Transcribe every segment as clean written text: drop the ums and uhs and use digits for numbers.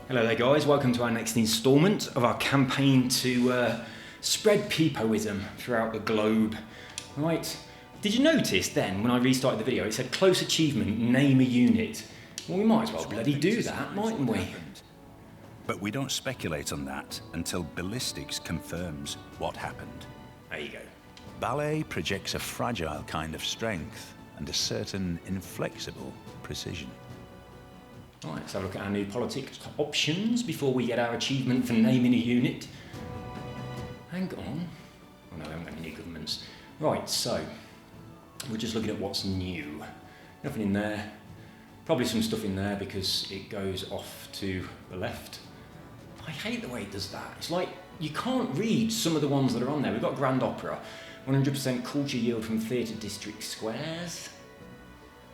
Hello there guys, welcome to our next instalment of our campaign to spread peepoism throughout the globe. Right, did you notice then when I restarted the video it said close achievement, name a unit? Well, we might as well bloody do that, mightn't we? But we don't speculate on that until ballistics confirms what happened. There you go. Ballet projects a fragile kind of strength and a certain inflexible precision. Right, let's have a look at our new politics options before we get our achievement for naming a unit. Hang on. Oh no, we haven't got any new governments. Right, so we're just looking at what's new. Nothing in there. Probably some stuff in there because it goes off to the left. I hate the way it does that. It's like you can't read some of the ones that are on there. We've got Grand Opera, 100% culture yield from theatre district squares.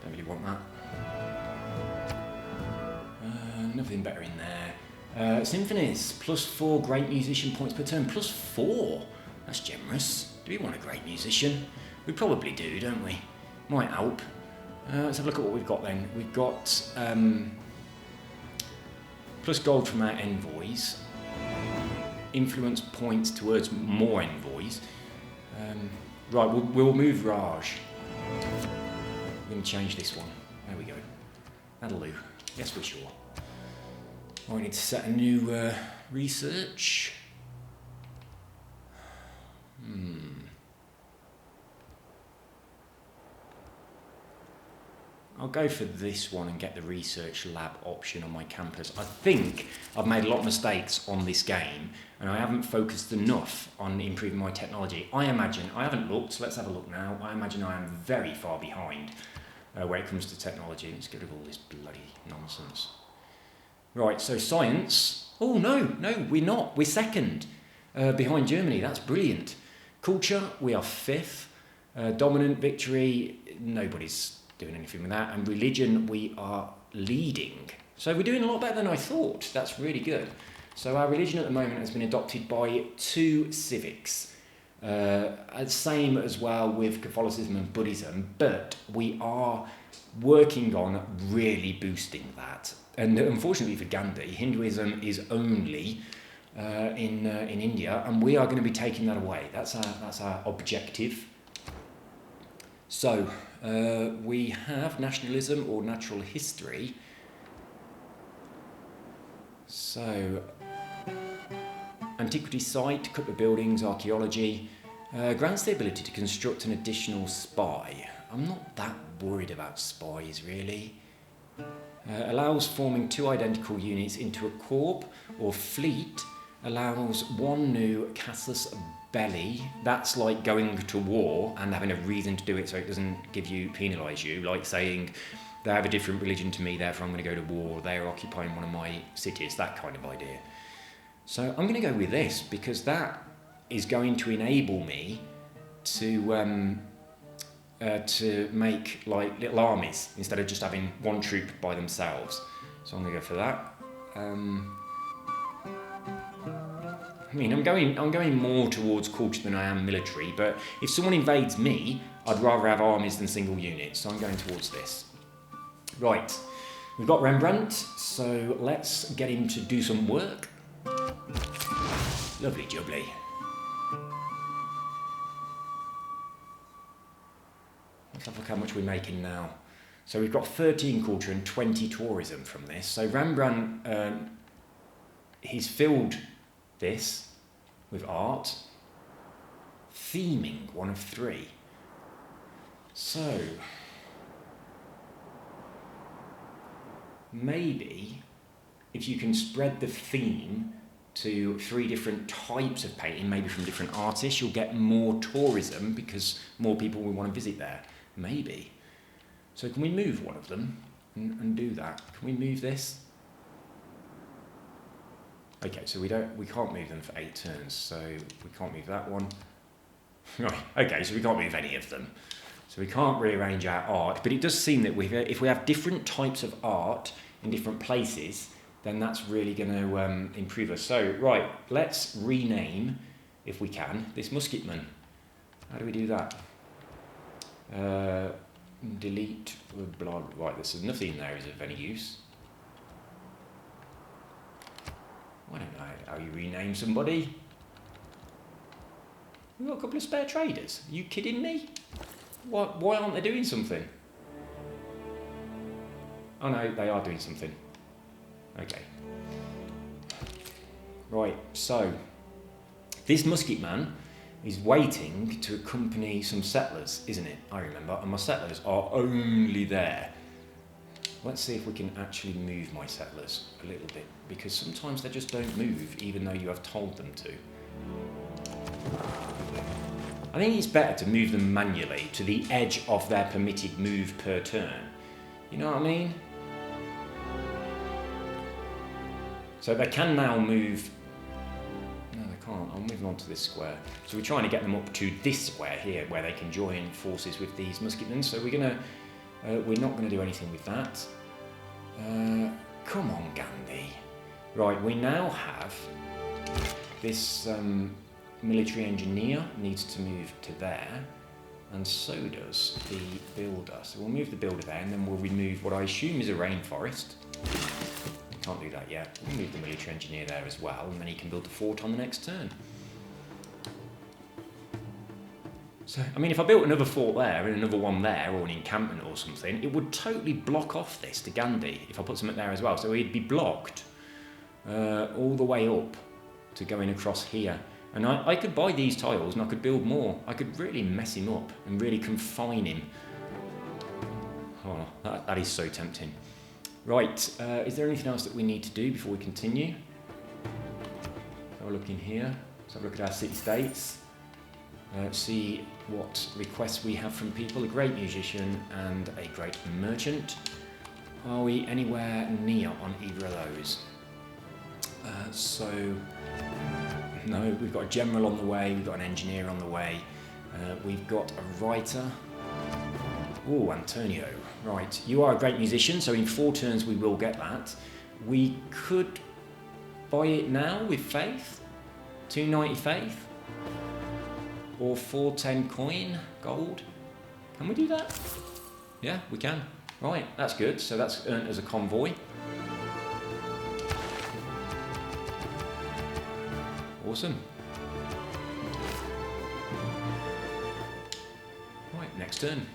Don't really want that. Nothing better in there. Symphonies, +4 great musician points per turn. +4? That's generous. Do we want a great musician? We probably do, don't we? Might help. Let's have a look at what we've got then. We've got plus gold from our envoys. Influence points towards more envoys. Right, we'll move Raj. We're going to change this one. There we go. That'll do. Yes, we're sure. I need to set a new research. I'll go for this one and get the research lab option on my campus. I think I've made a lot of mistakes on this game and I haven't focused enough on improving my technology. I imagine, I haven't looked, so let's have a look now. I imagine I am very far behind where it comes to technology. Let's get rid of all this bloody nonsense. Right, so science. Oh, no, we're not. We're second behind Germany. That's brilliant. Culture, we are 5th. Dominant victory, nobody's doing anything with that. And religion, we are leading. So we're doing a lot better than I thought. That's really good. So our religion at the moment has been adopted by 2 civics. Same as well with Catholicism and Buddhism, but we are working on really boosting that. And unfortunately for Gandhi, Hinduism is only in India, and we are going to be taking that away. That's our objective. So we have nationalism or natural history. So antiquity site, couple of buildings, archaeology, grants the ability to construct an additional spy. I'm not that worried about spies really. Allows forming 2 identical units into a corps or fleet. Allows 1 new casus belli. That's like going to war and having a reason to do it so it doesn't penalise you. Like saying they have a different religion to me, therefore I'm going to go to war. They're occupying one of my cities. That kind of idea. So I'm going to go with this because that is going to enable me to make like little armies instead of just having 1 troop by themselves. So I'm going to go for that. I mean, I'm going more towards culture than I am military, but if someone invades me, I'd rather have armies than single units, so I'm going towards this. Right, we've got Rembrandt, so let's get him to do some work. Lovely jubbly. Let's have a look how much we're making now. So we've got 13 culture and 20 tourism from this. So Rembrandt, he's filled this with art. Theming, 1 of 3. So maybe if you can spread the theme to 3 different types of painting, maybe from different artists, you'll get more tourism because more people will want to visit there. Maybe. So can we move one of them and do that? Can we move this? Okay, so we can't move them for 8 turns, so we can't move that one. Right, okay, so we can't move any of them. So we can't rearrange our art, but it does seem that if we have different types of art in different places, then that's really going to improve us. So, right, let's rename, if we can, this musketman. How do we do that? Delete, blah, right, there's nothing there is of any use. I don't know how you rename somebody. We've got a couple of spare traders. Are you kidding me? Why aren't they doing something? Oh no, they are doing something. Okay. Right, so this musket man is waiting to accompany some settlers, isn't it? I remember, and my settlers are only there. Let's see if we can actually move my settlers a little bit, because sometimes they just don't move even though you have told them to. I think it's better to move them manually to the edge of their permitted move per turn. You know what I mean? So they can now move. No, they can't. I'm moving on to this square. So we're trying to get them up to this square here, where they can join forces with these musketmen. So we're not gonna do anything with that. Come on, Gandhi. Right, we now have this military engineer needs to move to there, and so does the builder. So we'll move the builder there, and then we'll remove what I assume is a rainforest. Can't do that yet. We'll move the military engineer there as well, and then he can build a fort on the next turn. So, I mean, if I built another fort there and another one there, or an encampment or something, it would totally block off this to Gandhi if I put something there as well. So he'd be blocked all the way up to going across here. And I could buy these tiles and I could build more. I could really mess him up and really confine him. Oh, that is so tempting. Right, is there anything else that we need to do before we continue? Have a look in here. Let's have a look at our city-states. See what requests we have from people. A great musician and a great merchant. Are we anywhere near on either of those? No, we've got a general on the way, we've got an engineer on the way, we've got a writer. Oh, Antonio. Right, you are a great musician, so in 4 turns we will get that. We could buy it now with faith, 290 faith, or 410 coin, gold. Can we do that? Yeah, we can. Right, that's good. So that's earned as a convoy. Awesome. Right, next turn.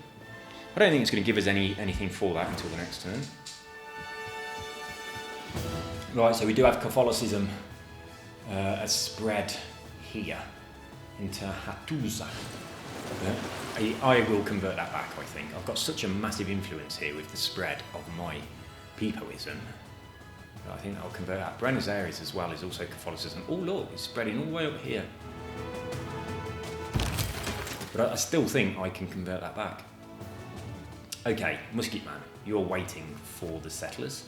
I don't think it's going to give us anything for that until the next turn. Right, so we do have Catholicism as spread here into Hattusa. I will convert that back, I think. I've got such a massive influence here with the spread of my Pipoism. I think I'll convert that. Buenos Aires as well is also Catholicism. Oh look, it's spreading all the way up here. But I still think I can convert that back. Okay, Musketman, you're waiting for the settlers.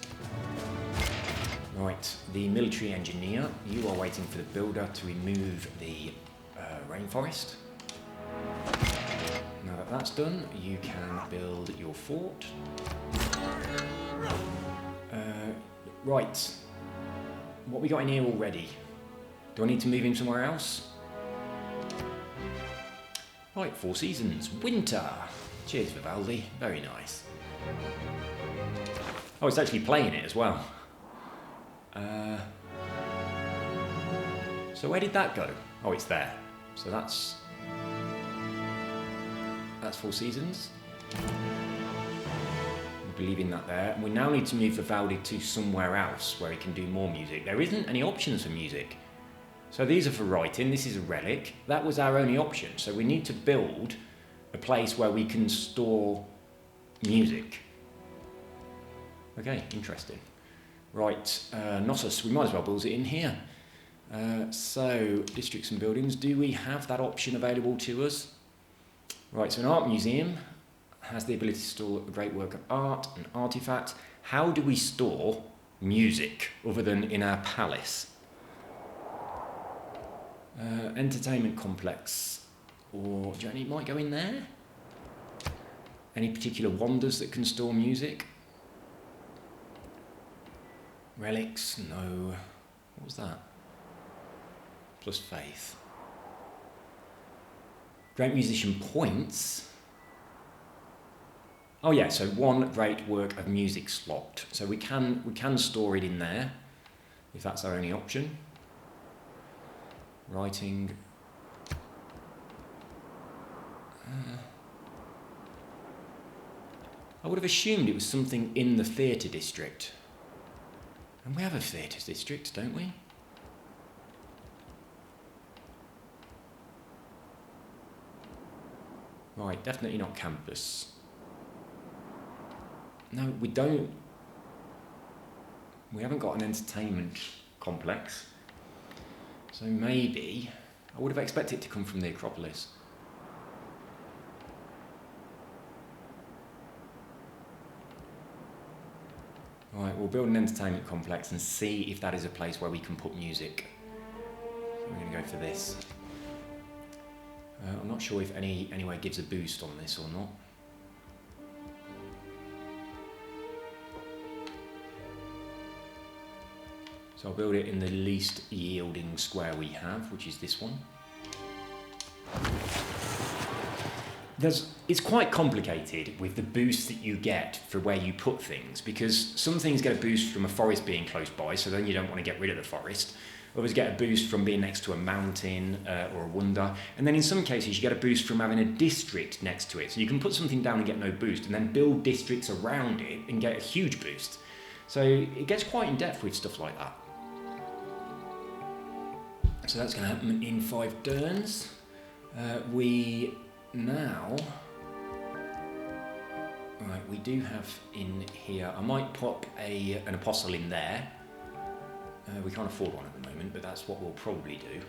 Right, the military engineer, you are waiting for the builder to remove the rainforest. Now that that's done, you can build your fort. Right, what we got in here already? Do I need to move him somewhere else? Right, 4 seasons, winter. Cheers, Vivaldi, very nice. Oh, it's actually playing it as well. So where did that go? Oh, it's there. So that's 4 seasons. We'll be leaving that there. And we now need to move Vivaldi to somewhere else where he can do more music. There isn't any options for music. So these are for writing, this is a relic. That was our only option. So we need to build a place where we can store music. Okay, interesting. Right, Knossos, we might as well build it in here. So, districts and buildings, do we have that option available to us? Right, so an art museum has the ability to store a great work of art, an artifact. How do we store music other than in our palace? Entertainment complex, or do you think it might go in there? Any particular wonders that can store music? Relics, no. What was that? Plus faith. Great musician points. Oh yeah, so 1 great work of music slot. So we can store it in there if that's our only option. Writing. I would have assumed it was something in the theatre district. And we have a theatre district, don't we? Right, definitely not campus. No, we don't. We haven't got an entertainment complex. So maybe, I would have expected it to come from the Acropolis. Right, we'll build an entertainment complex and see if that is a place where we can put music. So we're going to go for this. I'm not sure if anyway gives a boost on this or not. So I'll build it in the least yielding square we have, which is this one. It's quite complicated with the boost that you get for where you put things, because some things get a boost from a forest being close by, so then you don't want to get rid of the forest. Others get a boost from being next to a mountain or a wonder. And then in some cases you get a boost from having a district next to it. So you can put something down and get no boost, and then build districts around it and get a huge boost. So it gets quite in depth with stuff like that. So that's going to happen in 5 turns. We do have in here, I might pop an apostle in there. We can't afford one at the moment, but that's what we'll probably do.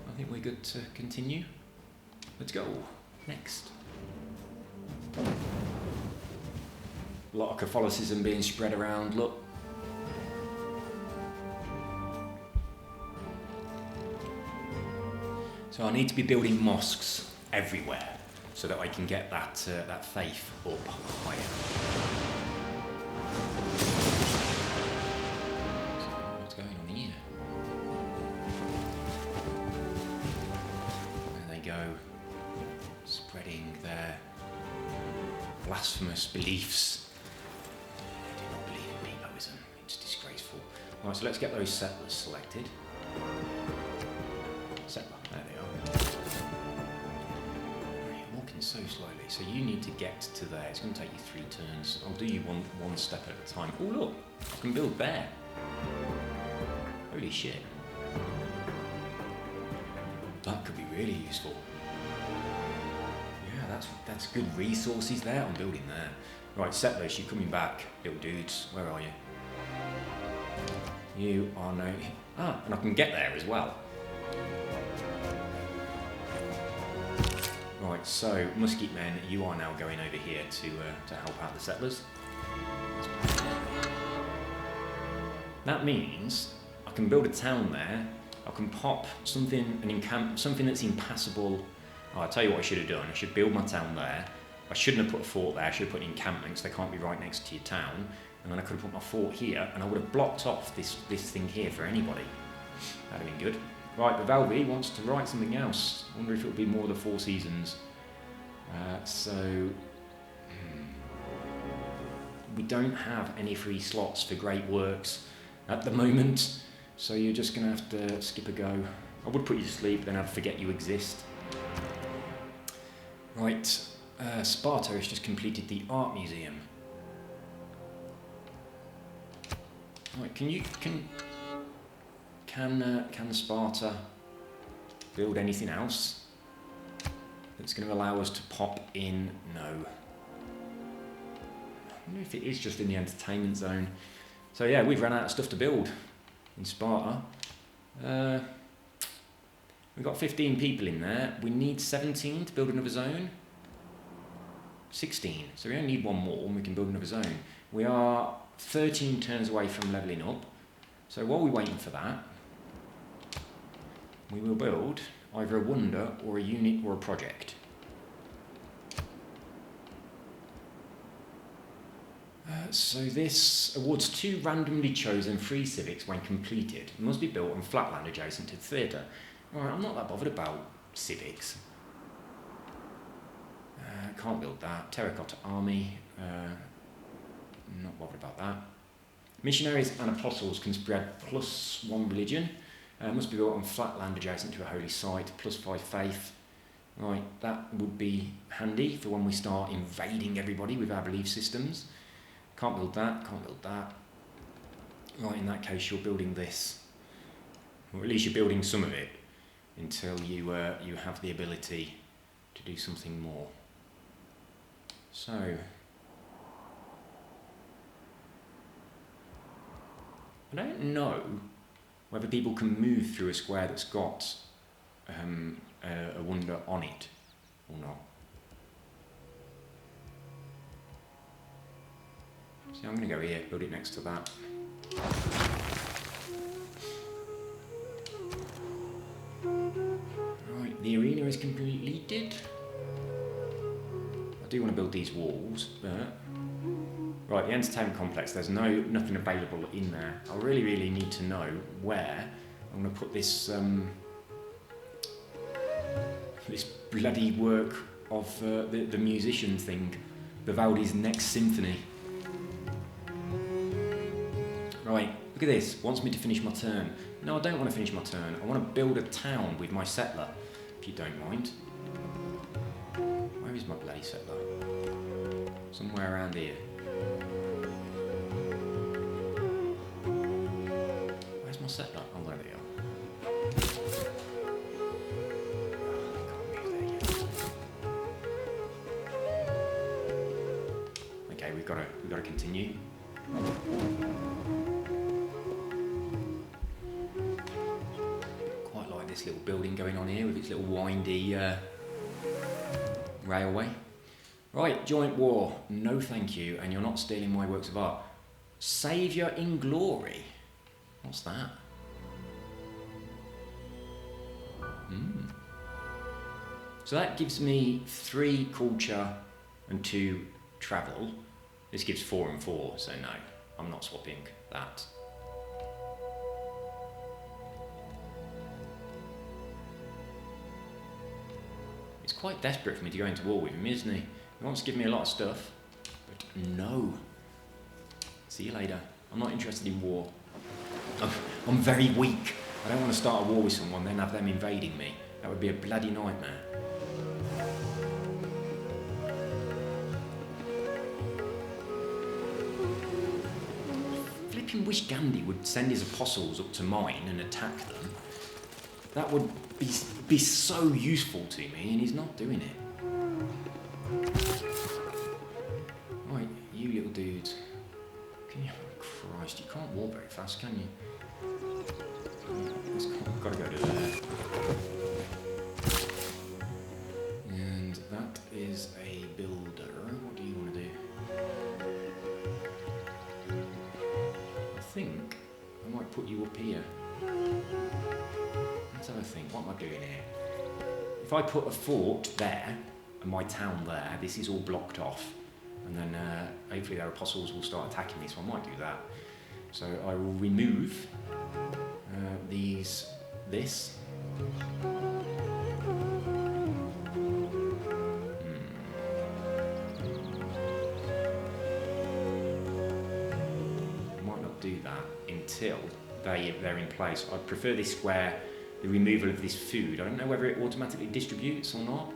I think we're good to continue. Let's go. Next. A lot of Catholicism being spread around, look. So I need to be building mosques everywhere so that I can get that faith up higher. So what's going on here? There they go, spreading their blasphemous beliefs. I do not believe in Nepoism, it's disgraceful. Right, so let's get those settlers selected. Settler, there they are. You're walking so slowly, so you need to get to there. It's going to take you 3 turns. I'll do you one step at a time. Oh look, I can build there. Holy shit. That could be really useful. Yeah, that's good resources there. I'm building there. Right, settlers, you're coming back, little dudes. Where are you? You are now... and I can get there as well. Right, so musket men, you are now going over here to help out the settlers. That means I can build a town there. I can pop something that's impassable. Oh, I'll tell you what I should have done. I should build my town there. I shouldn't have put a fort there. I should have put encampments. They can't be right next to your town. And then I could have put my fort here, and I would have blocked off this thing here for anybody. That'd have been good. Right, the Valby wants to write something else. I wonder if it'll be more of the 4 seasons. We don't have any free slots for great works at the moment, so you're just going to have to skip a go. I would put you to sleep, then I'd forget you exist. Right, Sparta has just completed the art museum. Right, can Sparta build anything else that's going to allow us to pop in? No. I wonder if it is just in the entertainment zone. So yeah, we've run out of stuff to build in Sparta. We've got 15 people in there. We need 17 to build another zone. 16. So we only need 1 more and we can build another zone. We are 13 turns away from levelling up. So while we're waiting for that, we will build either a wonder or a unit or a project. So this awards 2 randomly chosen free civics when completed. It must be built on flatland adjacent to the theatre. Alright, I'm not that bothered about civics. can't build that. Terracotta army, not bothered about that. Missionaries and apostles can spread +1 religion. Must be built on flat land adjacent to a holy site, +5 faith. Right, that would be handy for when we start invading everybody with our belief systems. Can't build that, can't build that. Right, in that case you're building this. Or at least you're building some of it until you have the ability to do something more. So, I don't know whether people can move through a square that's got a wonder on it or not. So I'm going to go here, build it next to that. Right, the arena is completed. I do want to build these walls, but... Right, the entertainment complex, there's nothing available in there. I really need to know where I'm going to put this this bloody work of the musician thing, Vivaldi's Next Symphony. Right, look at this, wants me to finish my turn. No, I don't want to finish my turn. I want to build a town with my settler, if you don't mind. Where is my bloody settler? Somewhere around here. Where's my settler? Oh, there they are. Okay, we've got to continue. Quite like this little building going on here with its little windy railway. Right, joint war. No thank you, and you're not stealing my works of art. Saviour in glory. What's that? So that gives me 3 culture and 2 travel. This gives 4 and 4, so no, I'm not swapping that. It's quite desperate for me to go into war with him, isn't he? He wants to give me a lot of stuff, but no. See you later. I'm not interested in war. I'm very weak. I don't want to start a war with someone, then have them invading me. That would be a bloody nightmare. Flipping wish Gandhi would send his apostles up to mine and attack them. That would be so useful to me, and he's not doing it. Right, you little dudes. Can you... Christ, you can't walk very fast, can you? I've got to go to there. And that is a builder. What do you want to do? I think I might put you up here. Let's have a think. What am I doing here? If I put a fort there and my town there, this is all blocked off. And then hopefully their apostles will start attacking me, so I might do that. So I will remove this. I might not do that until they're in place. I prefer this square, the removal of this food. I don't know whether it automatically distributes or not.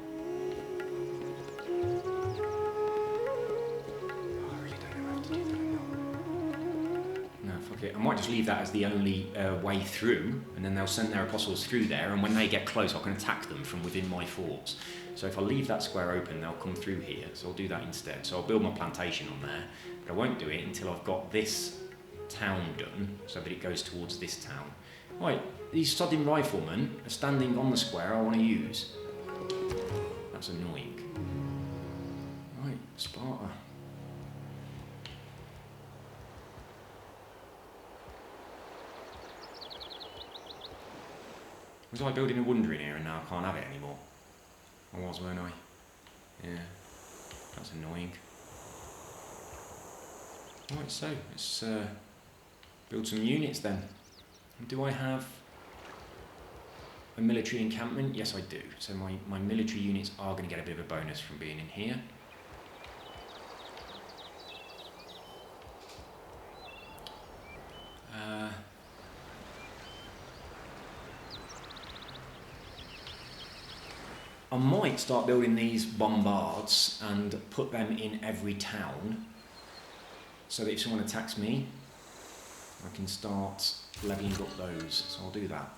I might just leave that as the only way through, and then they'll send their apostles through there, and when they get close I can attack them from within my forts. So if I leave that square open, they'll come through here, so I'll do that instead. So I'll build my plantation on there, but I won't do it until I've got this town done, so that it goes towards this town. Right, these sodding riflemen are standing on the square I want to use. That's annoying. Right, Sparta. Was I building a wonder in here and now I can't have it anymore? I was, weren't I? Yeah, that's annoying. Right, so let's build some units then. Do I have... a military encampment? Yes, I do. So my military units are going to get a bit of a bonus from being in here. I might start building these bombards and put them in every town so that if someone attacks me, I can start levelling up those. So I'll do that.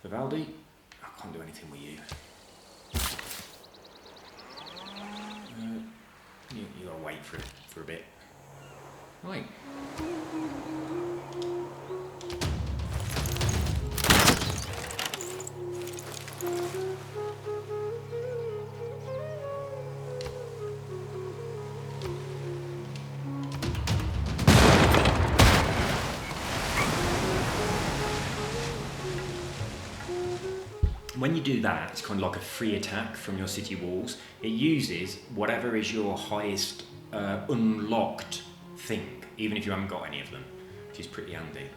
Vivaldi, I can't do anything with you. You gotta wait for a bit. Right. When you do that, it's kind of like a free attack from your city walls. It uses whatever is your highest unlocked thing, even if you haven't got any of them, which is pretty handy.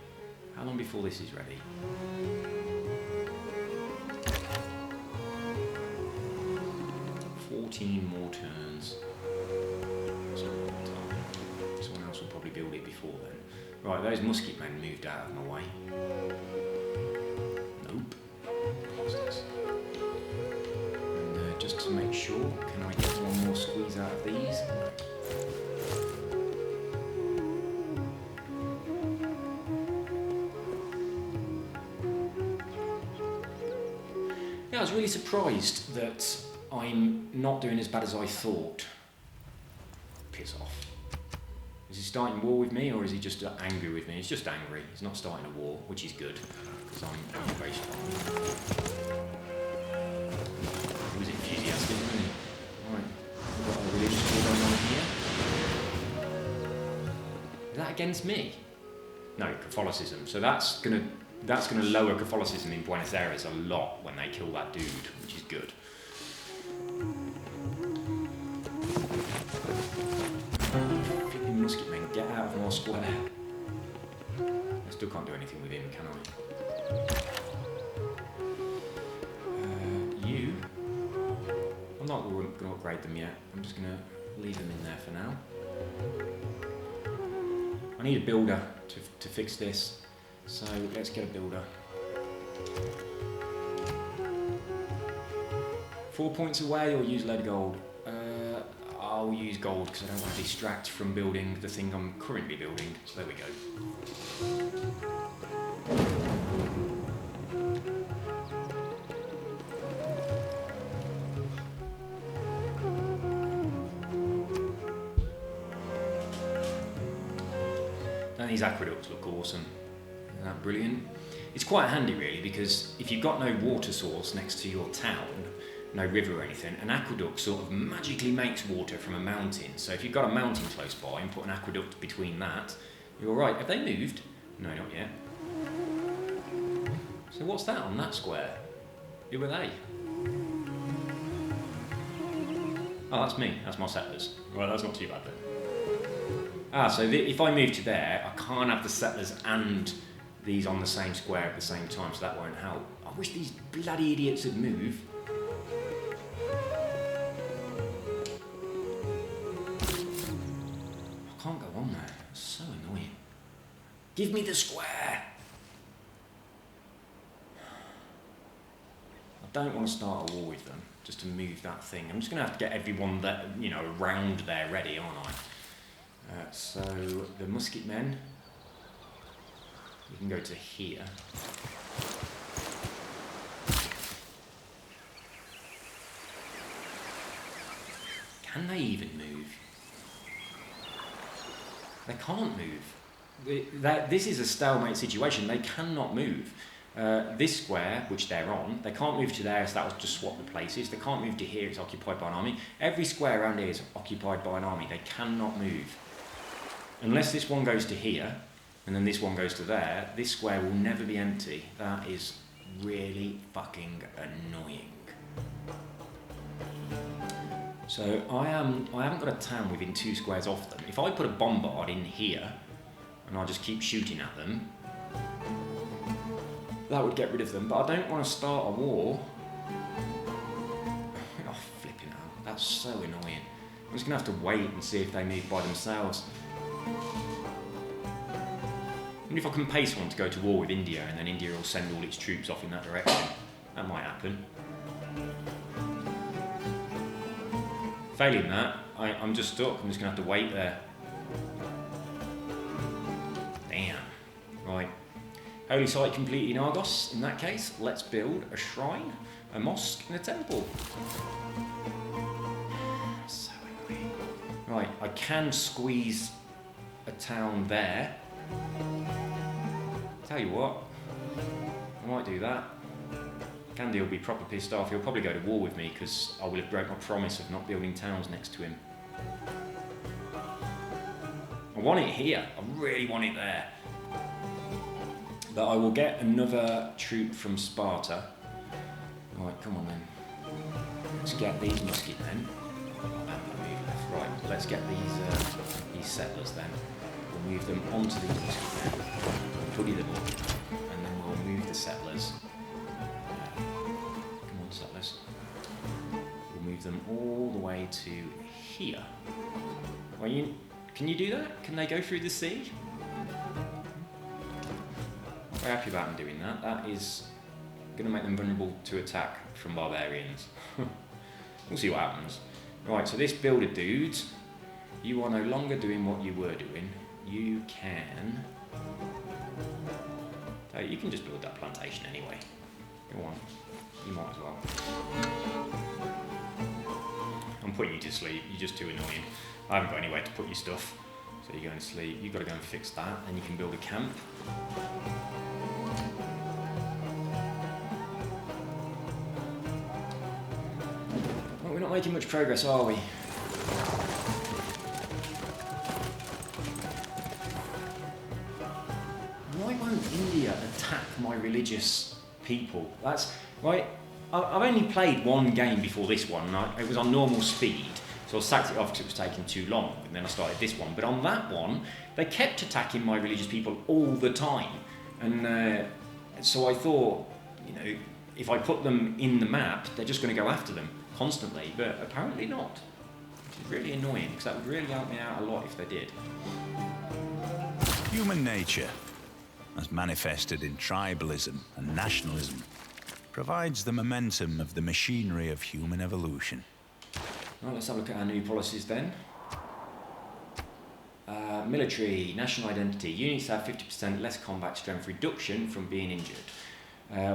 How long before this is ready? More turns. That's a long time. Someone else will probably build it before then. Right, those musket men moved out of my way. Nope. What's this? And just to make sure, can I get one more squeeze out of these? Yeah, I was really surprised that I'm not doing as bad as I thought. Piss off. Is he starting war with me, or is he just angry with me? He's just angry. He's not starting a war, which is good, because I'm very strong. He was enthusiastic, wasn't he? Right, we've got a religious war going on here. Is that against me? No, Catholicism. So that's gonna lower Catholicism in Buenos Aires a lot when they kill that dude, which is good. Flipping musket men, get out of my square. I still can't do anything with him, can I? You? I'm not going to upgrade them yet. I'm just going to leave them in there for now. I need a builder to fix this, so let's get a builder. 4 points away or use lead gold? I'll use gold because I don't want to distract from building the thing I'm currently building. So there we go. And these aqueducts look awesome. Isn't that brilliant? It's quite handy really, because if you've got no water source next to your town, no river or anything, an aqueduct sort of magically makes water from a mountain. So if you've got a mountain close by and put an aqueduct between that, you're all right. Have they moved? No, not yet. So what's that on that square? Who are they? Oh, that's me. That's my settlers. Right, that's not too bad then. So if I move to there, I can't have the settlers and these on the same square at the same time, so that won't help. I wish these bloody idiots would move. I can't go on there. It's so annoying. Give me the square! I don't want to start a war with them, just to move that thing. I'm just going to have to get everyone that, around there ready, aren't I? So the musket men, we can go to here. Can they even move? They can't move. This is a stalemate situation. They cannot move. This square, which they're on, they can't move to there, so that was just swap the places. They can't move to here, it's occupied by an army. Every square around here is occupied by an army. They cannot move. Unless this one goes to here, and then this one goes to there, this square will never be empty. That is really fucking annoying. So I haven't got a town within 2 squares off them. If I put a bombard in here, and I just keep shooting at them, That would get rid of them, but I don't want to start a war. Oh, flipping out. That's so annoying. I'm just going to have to wait and see if they move by themselves. And if I can pay someone to go to war with India, and then India will send all its troops off in that direction. That might happen. Failing that, I'm just stuck. I'm just going to have to wait there. Damn. Right. Holy site completed in Argos. In that case, let's build a shrine, a mosque, and a temple. So annoying. Right, I can squeeze a town there. Tell you what, I might do that. Gandhi will be proper pissed off. He'll probably go to war with me because I will have broke my promise of not building towns next to him. I want it here. I really want it there. But I will get another troop from Sparta. Right, come on then. Let's get these musket men. Right, let's get these settlers then. We'll move them onto these musket men. Putty them up, and then we'll move the settlers. Come on, settlers. We'll move them all the way to here. Well, can you do that? Can they go through the sea? I'm very happy about them doing that. That is going to make them vulnerable to attack from barbarians. We'll see what happens. Right, so this builder dude, you are no longer doing what you were doing. You can... Oh, you can just build that plantation anyway. Go on. You might as well. I'm putting you to sleep. You're just too annoying. I haven't got anywhere to put your stuff. So you're going to sleep. You've got to go and fix that. And you can build a camp. Well, we're not making much progress, are we? Why won't India attack my religious people? That's right. I've only played one game before this one. And it was on normal speed, so I sacked it off because it was taking too long. And then I started this one. But on that one, they kept attacking my religious people all the time. And so I thought, you know, if I put them in the map, they're just going to go after them constantly. But apparently not. Which is really annoying because that would really help me out a lot if they did. Human nature, as manifested in tribalism and nationalism, provides the momentum of the machinery of human evolution. Right, let's have a look at our new policies then. Military, national identity. Units have 50% less combat strength reduction from being injured.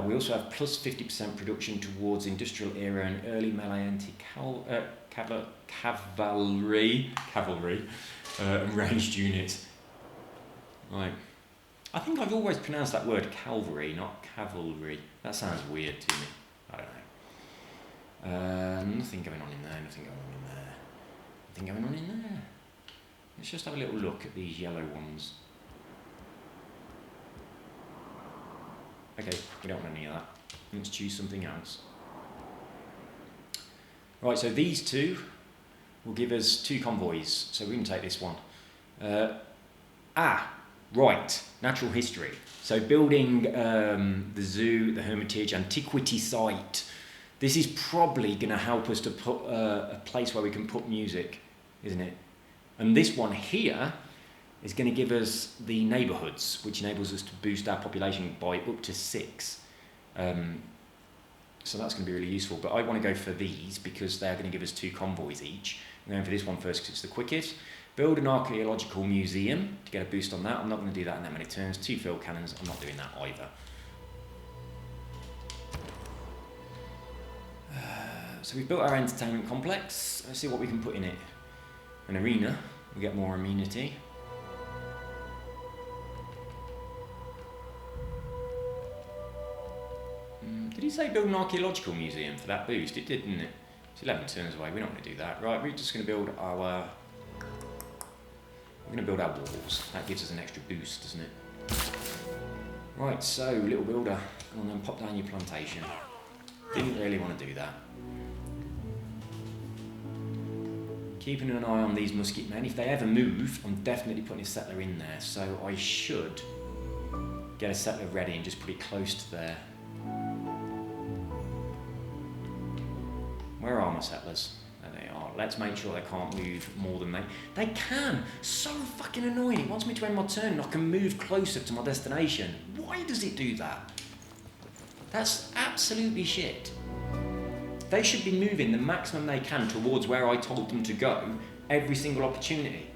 We also have plus 50% production towards industrial era and early melee cavalry and ranged units. Right. I think I've always pronounced that word cavalry, not cavalry. That sounds weird to me. I don't know. Nothing going on in there, nothing going on in there. Nothing going on in there. Let's just have a little look at these yellow ones. Okay, we don't want any of that. Let's choose something else. Right, so these two will give us 2 convoys. So we can take this one. Right, natural history. So building the zoo, the Hermitage, antiquity site. This is probably going to help us to put a place where we can put music, isn't it? And this one here is going to give us the neighbourhoods, which enables us to boost our population by up to 6. So that's going to be really useful. But I want to go for these because they're going to give us 2 convoys each. I'm going for this one first because it's the quickest. Build an archaeological museum to get a boost on that. I'm not going to do that in that many turns. 2 field cannons, I'm not doing that either. So we've built our entertainment complex. Let's see what we can put in it. An arena, we get more amenity. Did he say build an archaeological museum for that boost? It did, didn't it? It's 11 turns away, we're not going to do that. Right, we're just going to build our... We're going to build our walls. That gives us an extra boost, doesn't it? Right, so, little builder, go on then, pop down your plantation. Didn't really want to do that. Keeping an eye on these musket men. If they ever move, I'm definitely putting a settler in there. So I should get a settler ready and just put it close to there. Where are my settlers? There they are. Let's make sure they can't move more than they can. So fucking annoying. It wants me to end my turn and I can move closer to my destination. Why does it do that? That's absolutely shit. They should be moving the maximum they can towards where I told them to go every single opportunity.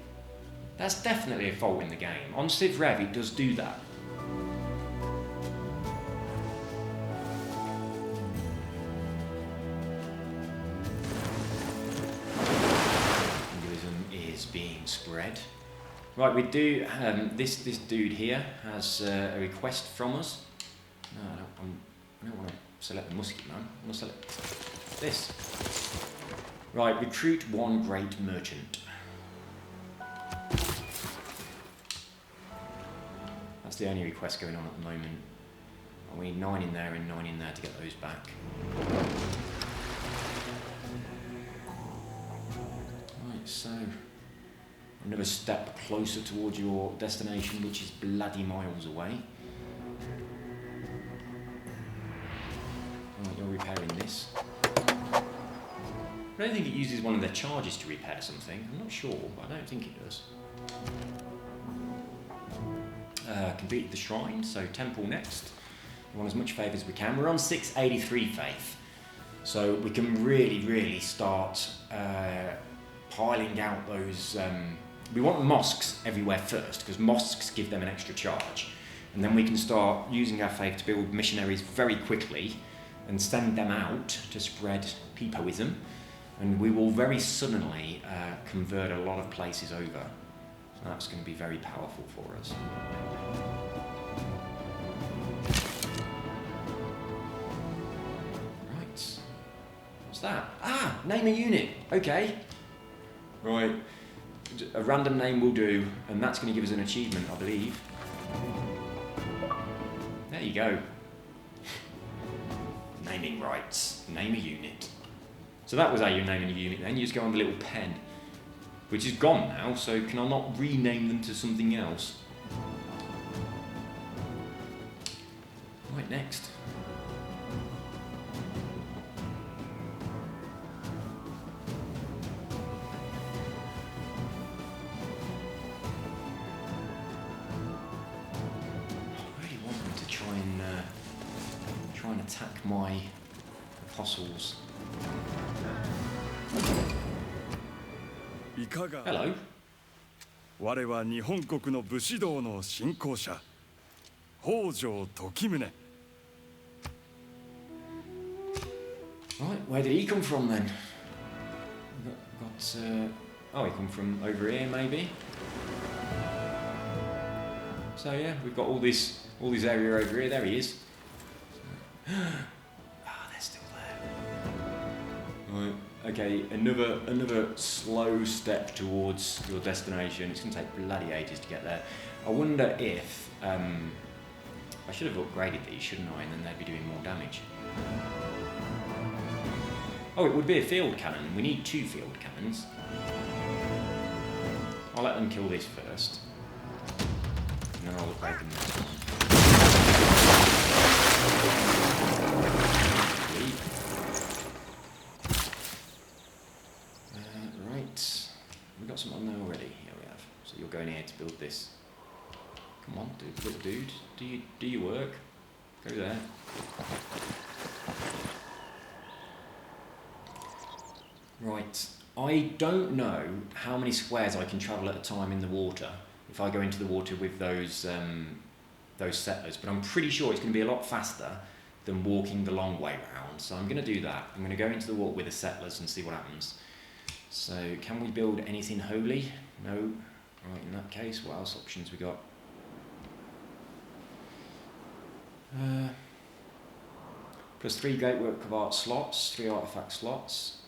That's definitely a fault in the game. On Civ Rev, it does do that. Hinduism is being spread. Right, we do. This dude here has a request from us. No, I don't want to select the musket, man. I want to select this. Right, recruit one great merchant. That's the only request going on at the moment. We need 9 in there and 9 in there to get those back. Right, so another step closer towards your destination, which is bloody miles away. Right, you're repairing this. I don't think it uses one of their charges to repair something. I'm not sure, but I don't think it does. Completed the shrine, so temple next. We want as much faith as we can. We're on 683 faith, so we can really start piling out those. We want mosques everywhere first, because mosques give them an extra charge, and then we can start using our faith to build missionaries very quickly and send them out to spread peepoism, and we will very suddenly convert a lot of places over. So that's going to be very powerful for us. Right. What's that? Ah, name a unit. Okay. Right. A random name will do, and that's going to give us an achievement, I believe. There you go. Naming rights. Name a unit. So that was how you name a unit then. You just go on the little pen, which is gone now, so can I not rename them to something else? Right, next. I really want them to try and attack my apostles. Hello. 我は日本国の武士道の信仰者、北条時宗。 Right, where did he come from then? Oh, he come from over here maybe. So yeah, we've got all this area over here. There he is. Ah, they're still there. Right. Okay, another slow step towards your destination. It's going to take bloody ages to get there. I wonder if I should have upgraded these, shouldn't I? And then they'd be doing more damage. Oh, it would be a field cannon. We need 2 field cannons. I'll let them kill this first, and then I'll upgrade them next one. Right, we've got some on there already. Here we have. So you're going here to build this. Come on, little dude. Do your work. Go there. Right, I don't know how many squares I can travel at a time in the water if I go into the water with those settlers, but I'm pretty sure it's going to be a lot faster than walking the long way round, so I'm going to do that. I'm going to go into the water with the settlers and see what happens. So, can we build anything holy? No. Right, in that case, what else options we got? Plus 3 great work of art slots, 3 artifact slots.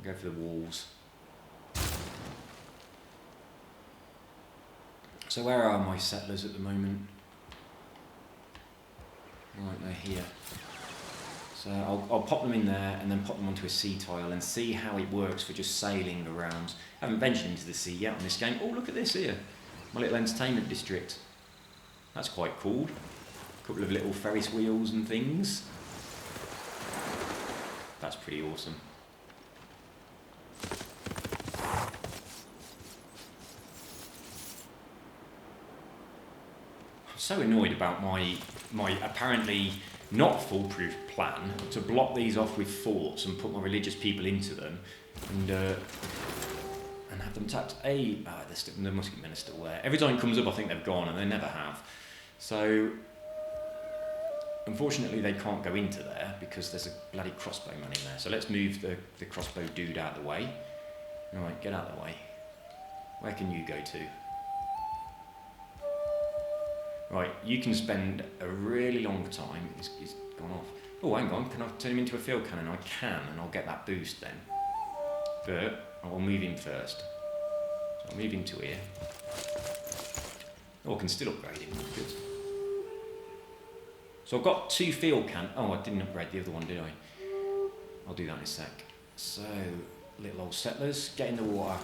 Go for the walls. So where are my settlers at the moment? Right, they're here. So I'll pop them in there and then pop them onto a sea tile and see how it works for just sailing around. I haven't ventured into the sea yet on this game. Oh, look at this here. my little entertainment district. That's quite cool. A couple of little Ferris wheels and things. That's pretty awesome. I'm so annoyed about my apparently not foolproof plan to block these off with forts and put my religious people into them and have them tapped. There must be men still there. Every time it comes up I think they've gone and they never have. So unfortunately they can't go into there because there's a bloody crossbow man in there. So let's move the crossbow dude out of the way. Alright, get out of the way. Where can you go to? Right, you can spend a really long time. He's gone off. Oh, hang on, can I turn him into a field cannon? I can, and I'll get that boost then. But I will move him first. So I'll move him to here. Oh, I can still upgrade him, that's good. So I've got 2 field cannon. Oh, I didn't upgrade the other one, did I? I'll do that in a sec. So, little old settlers, get in the water.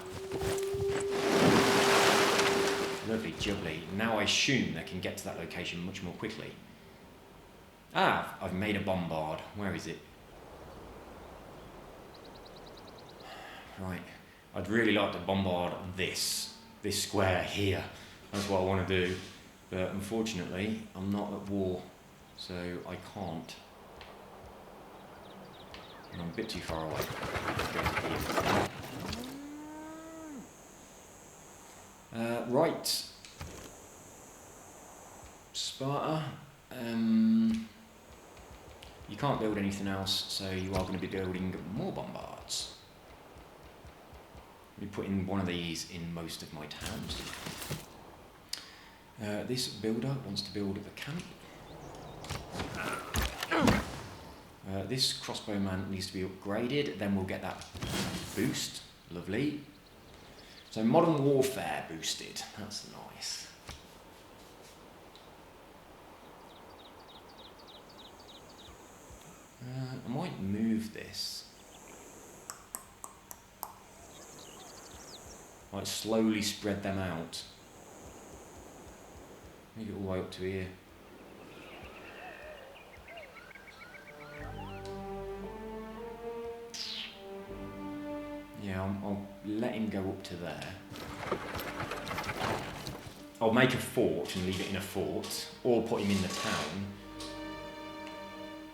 Lovely jubbly. Now I assume they can get to that location much more quickly. Ah, I've made a bombard. Where is it? Right. I'd really like to bombard this square here. That's what I want to do. But unfortunately, I'm not at war, so I can't. And I'm a bit too far away. Right. Sparta. You can't build anything else, so you are going to be building more bombards. Let me put in one of these in most of my towns. This builder wants to build the camp. This crossbowman needs to be upgraded, then we'll get that boost. Lovely. So modern warfare boosted. That's nice. I might move this. Might slowly spread them out. Move it all the way up to here. Yeah, I'll let him go up to there. I'll make a fort and leave it in a fort, or put him in the town.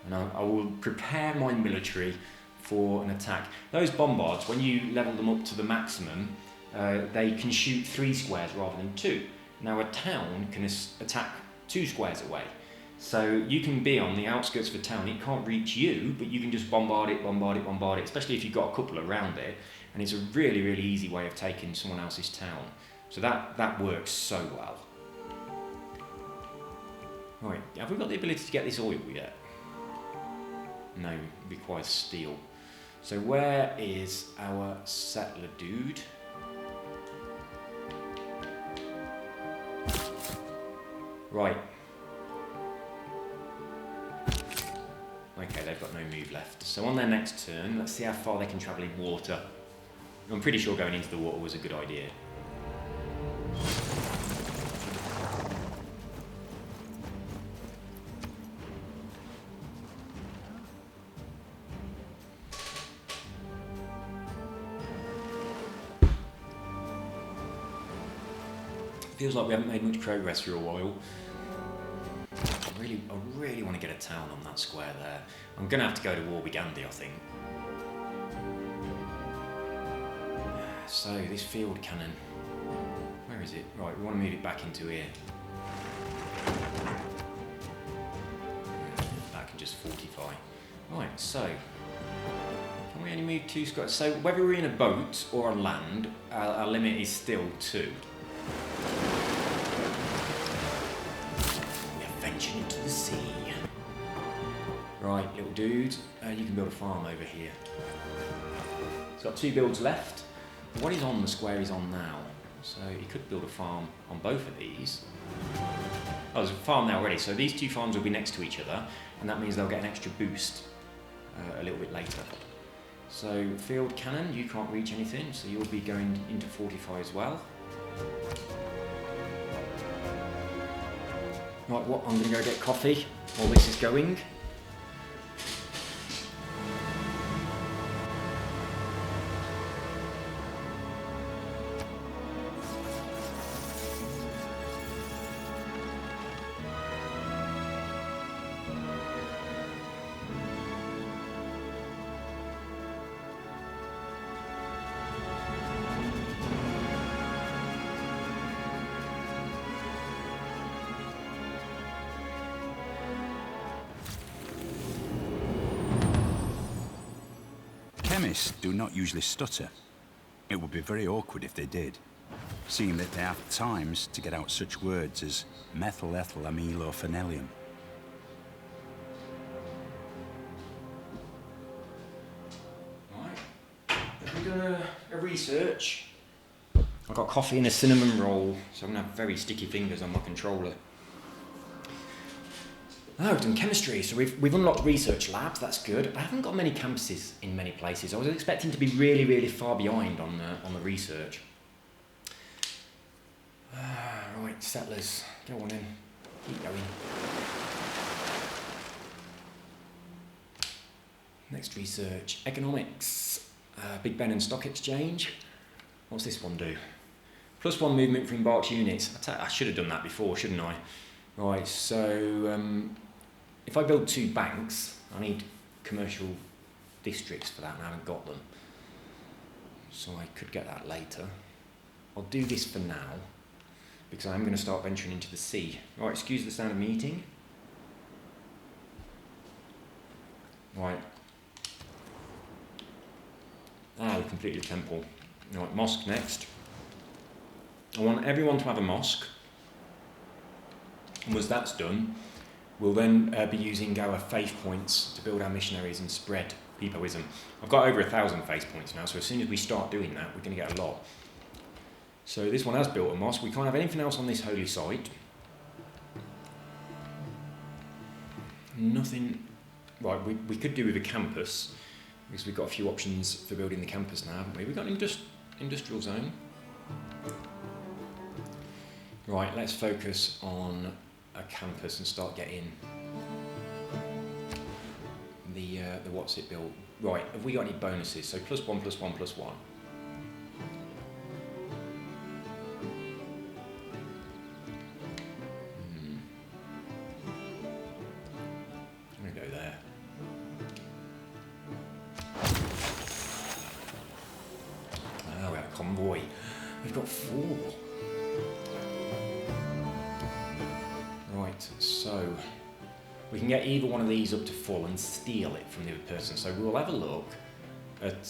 And I will prepare my military for an attack. Those bombards, when you level them up to the maximum, they can shoot 3 squares rather than 2. Now a town can attack 2 squares away. So you can be on the outskirts of a town, it can't reach you, but you can just bombard it, especially if you've got a couple around it. And it's a really, really easy way of taking someone else's town. So that works so well. Right, have we got the ability to get this oil yet? No, it requires steel. So where is our settler dude? Right. Okay, they've got no move left. So on their next turn, let's see how far they can travel in water. I'm pretty sure going into the water was a good idea. Feels like we haven't made much progress for a while. I really want to get a town on that square there. I'm going to have to go to war with Gandhi, I think. So, this field cannon. Where is it? Right, we want to move it back into here. That can just fortify. Right, so. Can we only move 2 squares? So, whether we're in a boat or on land, our limit is still 2. Into the sea. Right, little dude, you can build a farm over here. It's got 2 builds left. What is on the square is on now, so you could build a farm on both of these. Oh, there's a farm there already, so these 2 farms will be next to each other, and that means they'll get an extra boost a little bit later. So field cannon, you can't reach anything, so you'll be going into fortify as well. Right, what? I'm going to go get coffee while this is going. Chemists do not usually stutter. It would be very awkward if they did, seeing that they have times to get out such words as methylethylamylophenolium. Right, we've done a research. I've got coffee and a cinnamon roll, so I'm going to have very sticky fingers on my controller. Oh, we've done chemistry, so we've unlocked research labs, that's good. I haven't got many campuses in many places. I was expecting to be really, really far behind on the research. Right, settlers, go on in, keep going. Next research, economics, Big Ben and Stock Exchange. What's this one do? +1 movement for embarked units. I should have done that before, shouldn't I? Right, so if I build 2 banks, I need commercial districts for that, and I haven't got them. So I could get that later. I'll do this for now, because I'm going to start venturing into the sea. Right, excuse the sound of me eating. Right. We completed the temple. Right, mosque next. I want everyone to have a mosque. And once that's done, we'll then be using our faith points to build our missionaries and spread Filipoism. I've got over 1,000 faith points now, so as soon as we start doing that, we're going to get a lot. So this one has built a mosque. We can't have anything else on this holy site. Nothing. Right, we could do with a campus, because we've got a few options for building the campus now, haven't we? We've got an industrial zone. Right, let's focus on a campus and start getting the what's it built. Right, have we got any bonuses? So +1, +1, +1. I'm going to go there. We have a convoy. We've got 4. Right, so we can get either one of these up to full and steal it from the other person. So we'll have a look at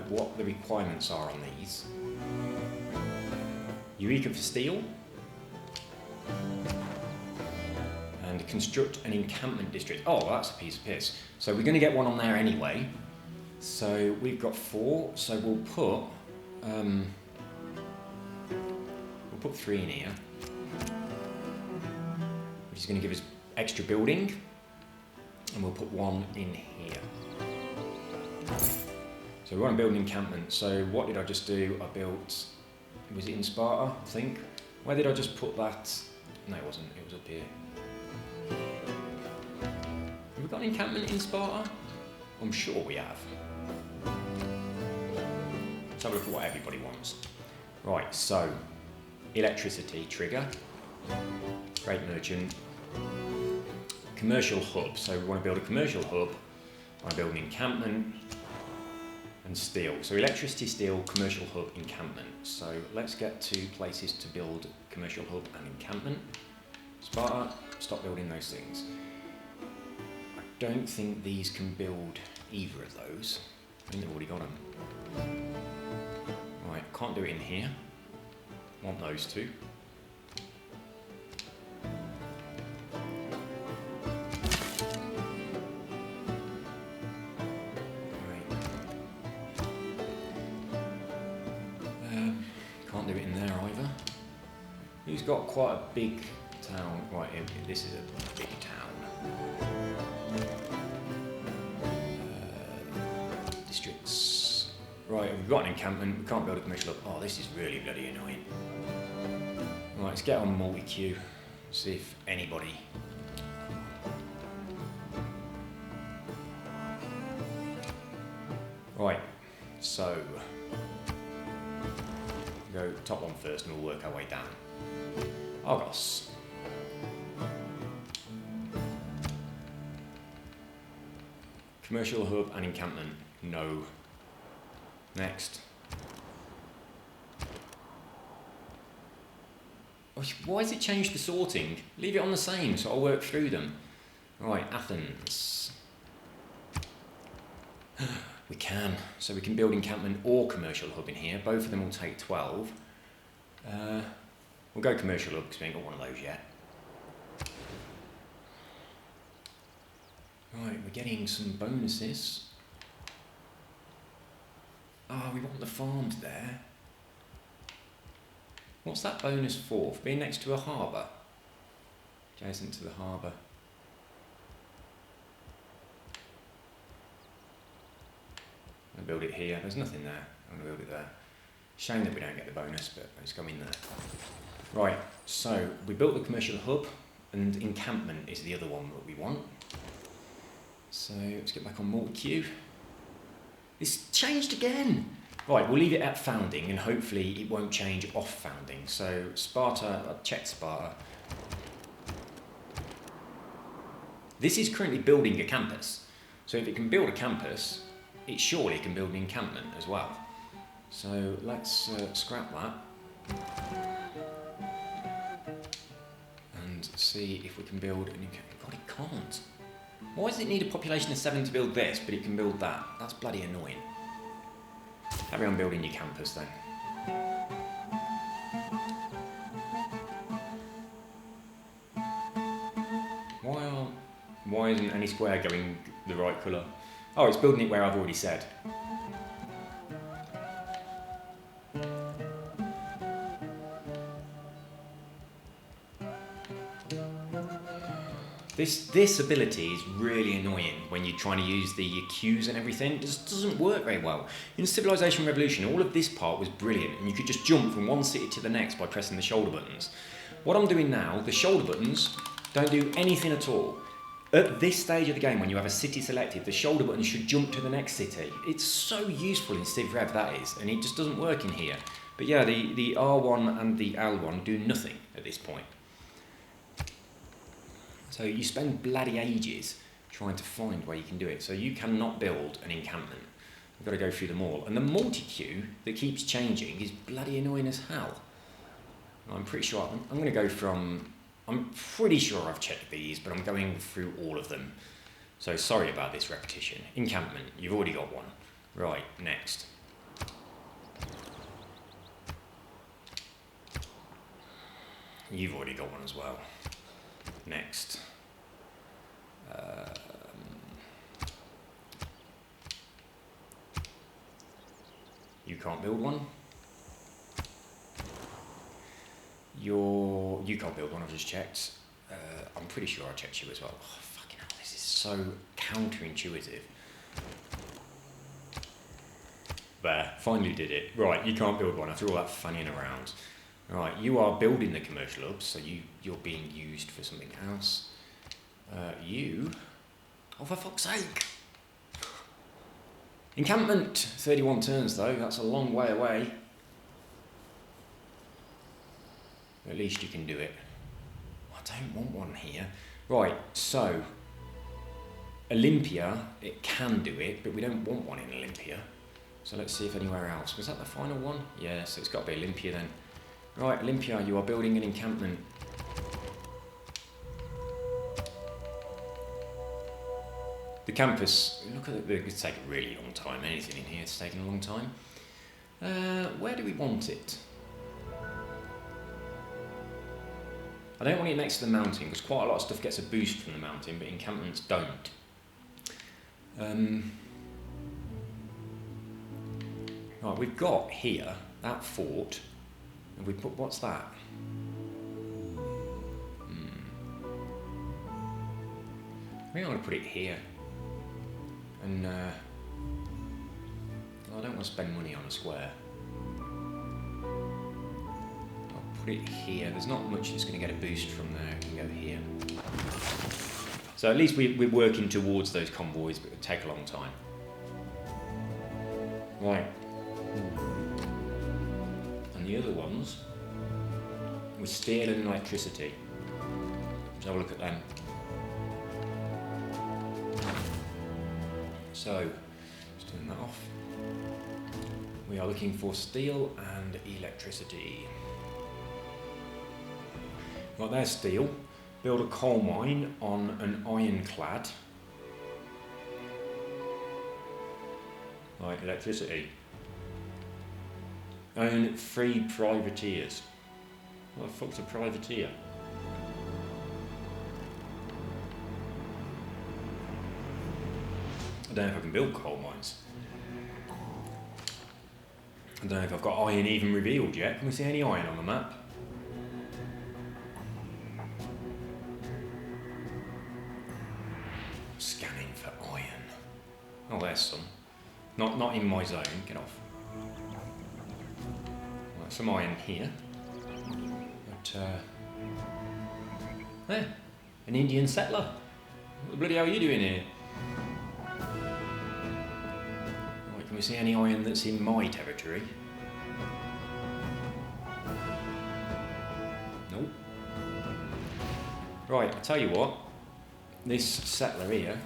what the requirements are on these. Eureka for steel. And construct an encampment district. Oh, that's a piece of piss. So we're going to get one on there anyway. So we've got 4. So we'll put 3 in here, which is going to give us extra building, and we'll put 1 in here. So we want to build an encampment. So what did I just do? I built, was it in Sparta, I think? Where did I just put that? No, it wasn't, it was up here. Have we got an encampment in Sparta? I'm sure we have. Let's have a look at what everybody wants. Right, so electricity trigger, great merchant, commercial hub. So we want to build a commercial hub, I want to build an encampment, and steel. So electricity, steel, commercial hub, encampment. So let's get 2 places to build commercial hub and encampment. Sparta, stop building those things. I don't think these can build either of those. I think they've already got them. Right, can't do it in here. Want those 2. Can't do it in there either. Who's got quite a big town? Right, this is a big town. Districts. Right, we've got an encampment. We can't build a commercial hub. Oh, this is really bloody annoying. Right, let's get on multi-queue. See if anybody... Right, so... Go top one first and we'll work our way down. Argos. Commercial hub and encampment. No. Next. Why has it changed the sorting? Leave it on the same so I'll work through them. Right, Athens. We can. So we can build encampment or commercial hub in here. Both of them will take 12. We'll go commercial hub because we ain't got one of those yet. Right, we're getting some bonuses. Oh, we want the farms there. What's that bonus for? For being next to a harbour? Adjacent to the harbour. I'm going to build it here. There's nothing there. I'm going to build it there. Shame that we don't get the bonus, but it's going there. Right, so we built the commercial hub, and encampment is the other one that we want. So let's get back on multi-queue. It's changed again. Right, we'll leave it at founding, and hopefully it won't change off founding. So Sparta, I've checked Sparta. This is currently building a campus. So if it can build a campus, it surely can build an encampment as well. So let's scrap that. And see if we can build an encampment. God, it can't. Why does it need a population of 7 to build this, but it can build that? That's bloody annoying. Carry on building your campus then. Why isn't any square going the right colour? Oh, it's building it where I've already said. This ability is really annoying when you're trying to use the queues and everything. It just doesn't work very well. In Civilization Revolution, all of this part was brilliant, and you could just jump from one city to the next by pressing the shoulder buttons. What I'm doing now, the shoulder buttons don't do anything at all. At this stage of the game, when you have a city selected, the shoulder button should jump to the next city. It's so useful in Civ Rev, that is, and it just doesn't work in here. But yeah, the R1 and the L1 do nothing at this point. So you spend bloody ages trying to find where you can do it. So you cannot build an encampment. You've got to go through them all. And the multi-queue that keeps changing is bloody annoying as hell. I'm pretty sure, I'm going to go from... I'm pretty sure I've checked these, but I'm going through all of them. So sorry about this repetition. Encampment, you've already got one. Right, next. You've already got one as well. Next. You can't build one. You can't build one, I've just checked. I'm pretty sure I checked you as well. Oh, fucking hell, this is so counterintuitive. There, finally did it. Right, you can't build one after all that fanning around. Right, you are building the commercial hub, so you're being used for something else. Oh, for fuck's sake! Encampment, 31 turns though, that's a long way away. At least you can do it. I don't want one here. Right, so, Olympia, it can do it, but we don't want one in Olympia. So let's see if anywhere else. Was that the final one? Yeah, so it's got to be Olympia then. Right, Olympia, you are building an encampment. The campus, look at it, it's taken a really long time. Anything in here is taking a long time. Where do we want it? I don't want it next to the mountain, because quite a lot of stuff gets a boost from the mountain, but encampments don't. Right, we've got here, that fort, and we put, what's that? I think I'm going to put it here. And I don't want to spend money on a square. I'll put it here. There's not much that's going to get a boost from there. It can go here. So at least we're working towards those convoys, but it'll take a long time. Right. And the other ones with steel and electricity. Let's have a look at them. So, just turn that off. We are looking for steel and electricity. Right, there's steel. Build a coal mine on an ironclad. Right, electricity. Own 3 privateers. What the fuck's a privateer? I don't know if I can build coal mines. I don't know if I've got iron even revealed yet. Can we see any iron on the map? Scanning for iron. Oh, there's some. Not in my zone. Get off. Right, some iron here. But there, an Indian settler. What the bloody hell are you doing here? Right, can we see any iron that's in my territory? Nope. Right, I'll tell you what. This settler here.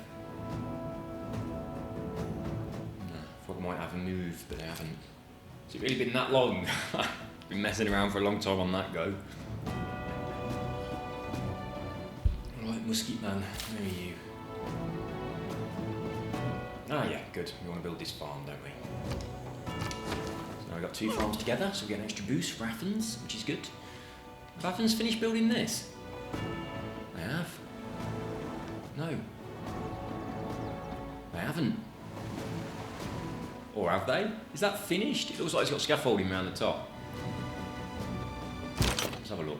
I thought I might have a move, but they haven't. Has it really been that long? Been messing around for a long time on that go. Right, Musket Man, where are you? Ah yeah, good. We want to build this farm, don't we? So we've got 2 farms together, so we get an extra boost for Athens, which is good. Have Athens finished building this? They have. No. They haven't. Or have they? Is that finished? It looks like it's got scaffolding around the top. Let's have a look.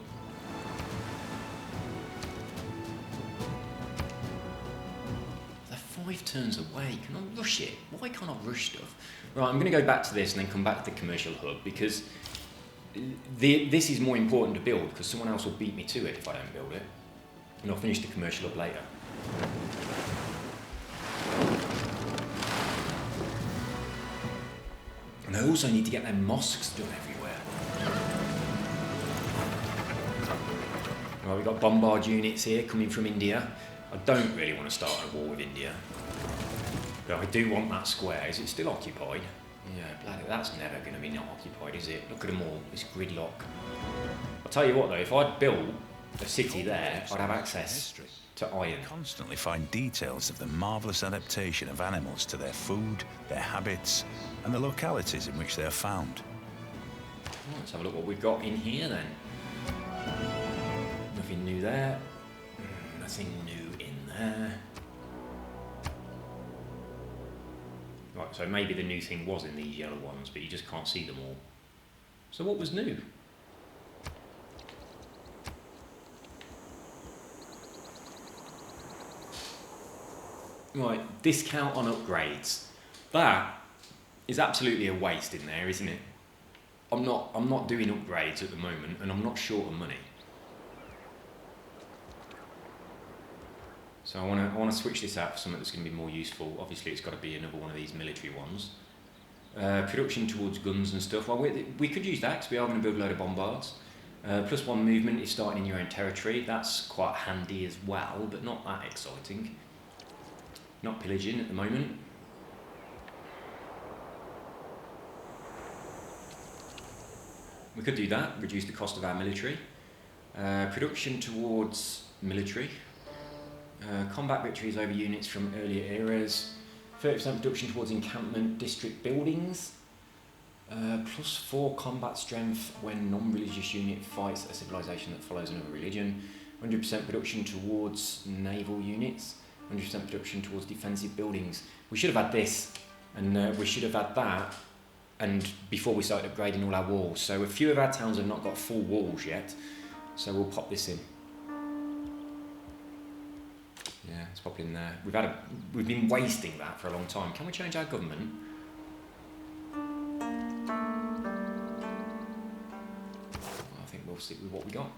They're 5 turns away. Can I rush it? Why can't I rush stuff? Right, I'm going to go back to this and then come back to the commercial hub because this is more important to build because someone else will beat me to it if I don't build it. And I'll finish the commercial hub later. And I also need to get their mosques done everywhere. Right, we've got bombard units here coming from India. I don't really want to start a war with India. But I do want that square. Is it still occupied? Yeah, bloody, that's never going to be not occupied, is it? Look at them all, this gridlock. I'll tell you what though, if I'd built a city there, I'd have access to iron. Constantly find details of the marvellous adaptation of animals to their food, their habits, and the localities in which they are found. Well, let's have a look what we've got in here then. Nothing new there. Nothing new in there. Right, so maybe the new thing was in these yellow ones, but you just can't see them all. So what was new? Right, discount on upgrades. That is absolutely a waste in there, isn't it? I'm not doing upgrades at the moment, and I'm not short of money. So I want to switch this out for something that's going to be more useful. Obviously, it's got to be another one of these military ones. Production towards guns and stuff. Well, we could use that because we are going to build a load of bombards. +1 movement is starting in your own territory. That's quite handy as well, but not that exciting. Not pillaging at the moment. We could do that, reduce the cost of our military. Production towards military. Combat victories over units from earlier eras. 30% production towards encampment district buildings. +4 combat strength when non-religious unit fights a civilization that follows another religion. 100% production towards naval units. 100% production towards defensive buildings. We should have had this, and we should have had that, and before we started upgrading all our walls. So a few of our towns have not got full walls yet, so we'll pop this in. Yeah, let's pop it in there. We've been wasting that for a long time. Can we change our government? I think we'll we'll stick with what we got.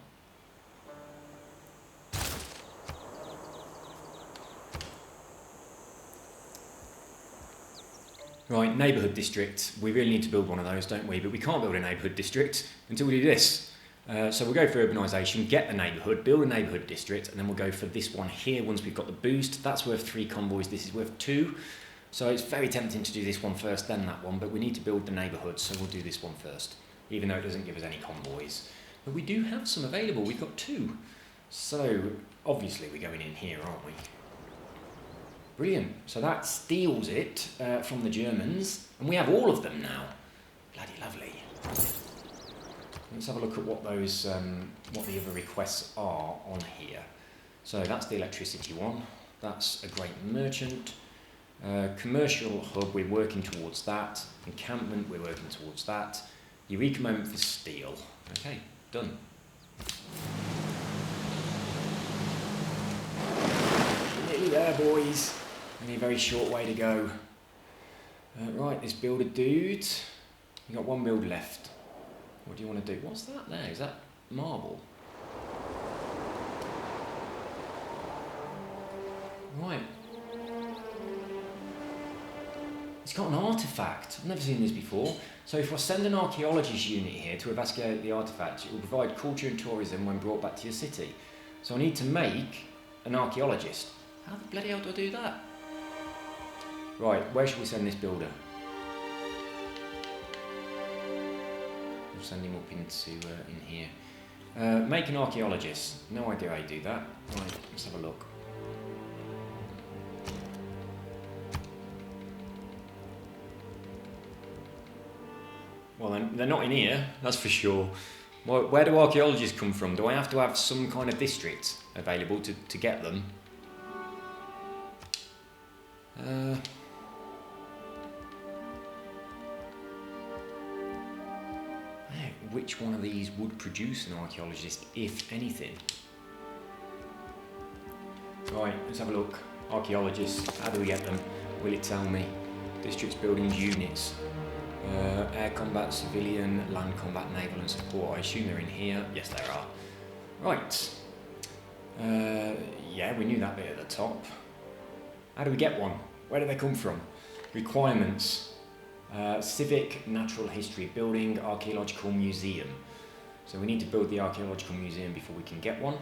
Right, neighbourhood district. We really need to build one of those, don't we? But we can't build a neighbourhood district until we do this. So we'll go for urbanisation, get the neighbourhood, build a neighbourhood district, and then we'll go for this one here once we've got the boost. That's worth 3 convoys, this is worth 2. So it's very tempting to do this one first, then that one, but we need to build the neighbourhood, so we'll do this one first, even though it doesn't give us any convoys. But we do have some available, we've got 2. So obviously we're going in here, aren't we? Brilliant. So that steals it from the Germans, and we have all of them now. Bloody lovely. Let's have a look at what those, what the other requests are on here. So that's the electricity one. That's a great merchant. Commercial hub, we're working towards that. Encampment, we're working towards that. Eureka moment for steel. Okay, done. Nearly there, boys. Only a very short way to go. Right, this builder dude. You've got 1 build left. What do you want to do? What's that there? Is that marble? Right. It's got an artefact. I've never seen this before. So if I send an archaeologist unit here to investigate the artefact, it will provide culture and tourism when brought back to your city. So I need to make an archaeologist. How the bloody hell do I do that? Right, where should we send this builder? We'll send him up into in here. Make an archaeologist. No idea how you do that. Right, let's have a look. Well, they're not in here, that's for sure. Where do archaeologists come from? Do I have to have some kind of district available to get them? Which one of these would produce an archaeologist, if anything? Right, let's have a look. Archaeologists, how do we get them? Will it tell me? Districts, buildings, units. Air combat, civilian, land combat, naval and support. I assume they're in here. Yes, they are. Right. Yeah, we knew that bit at the top. How do we get one? Where do they come from? Requirements. Civic, natural history, building, archaeological museum. So we need to build the archaeological museum before we can get one.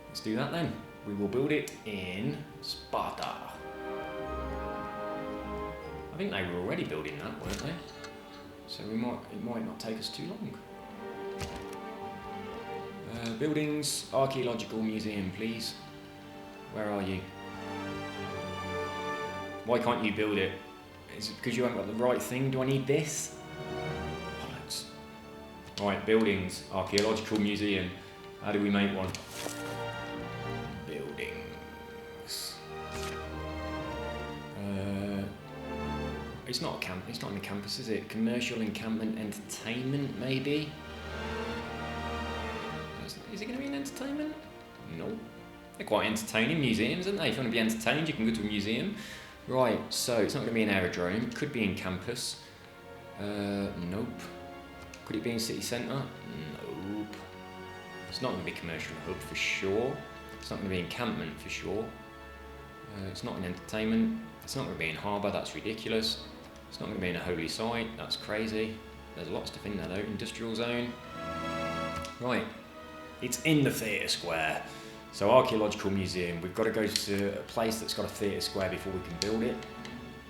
Let's do that then. We will build it in Sparta. I think they were already building that, weren't they? So it might not take us too long. Buildings, archaeological museum, please. Where are you? Why can't you build it? Is it because you haven't got the right thing? Do I need this? Bollocks. Right, buildings, archaeological museum. How do we make one? Buildings. It's not a camp. It's not in the campus, is it? Commercial, encampment, entertainment, maybe. Is it going to be an entertainment? No. They're quite entertaining museums, aren't they? If you want to be entertained, you can go to a museum. Right, so it's not going to be an aerodrome. Could be in campus. Nope. Could it be in city centre? Nope. It's not going to be commercial hub for sure. It's not going to be encampment for sure. It's not an entertainment. It's not going to be in harbour. That's ridiculous. It's not going to be in a holy site. That's crazy. There's a lot of stuff in there though. Industrial zone. Right. It's in the theatre square. So archaeological museum, we've got to go to a place that's got a theatre square before we can build it.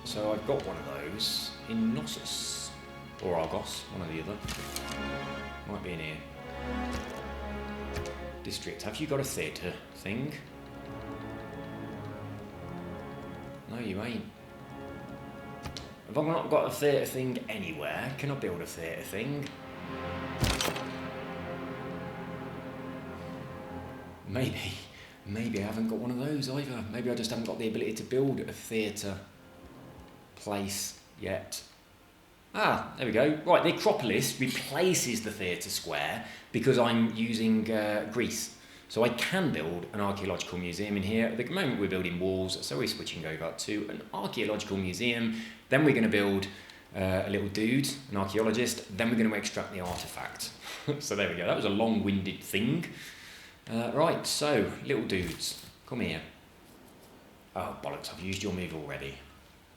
So I've got one of those in Knossos, or Argos, one or the other. Might be in here. District, have you got a theatre thing? No, you ain't. Have I not got a theatre thing anywhere? Can I build a theatre thing? Maybe I haven't got one of those either. Maybe I just haven't got the ability to build a theatre place yet. Ah, there we go. Right, the Acropolis replaces the theatre square because I'm using Greece. So I can build an archaeological museum in here. At the moment we're building walls, so we're switching over to an archaeological museum. Then we're going to build a little dude, an archaeologist, then we're going to extract the artefact. So there we go, that was a long-winded thing. Right, so, little dudes, come here. Oh, bollocks, I've used your move already.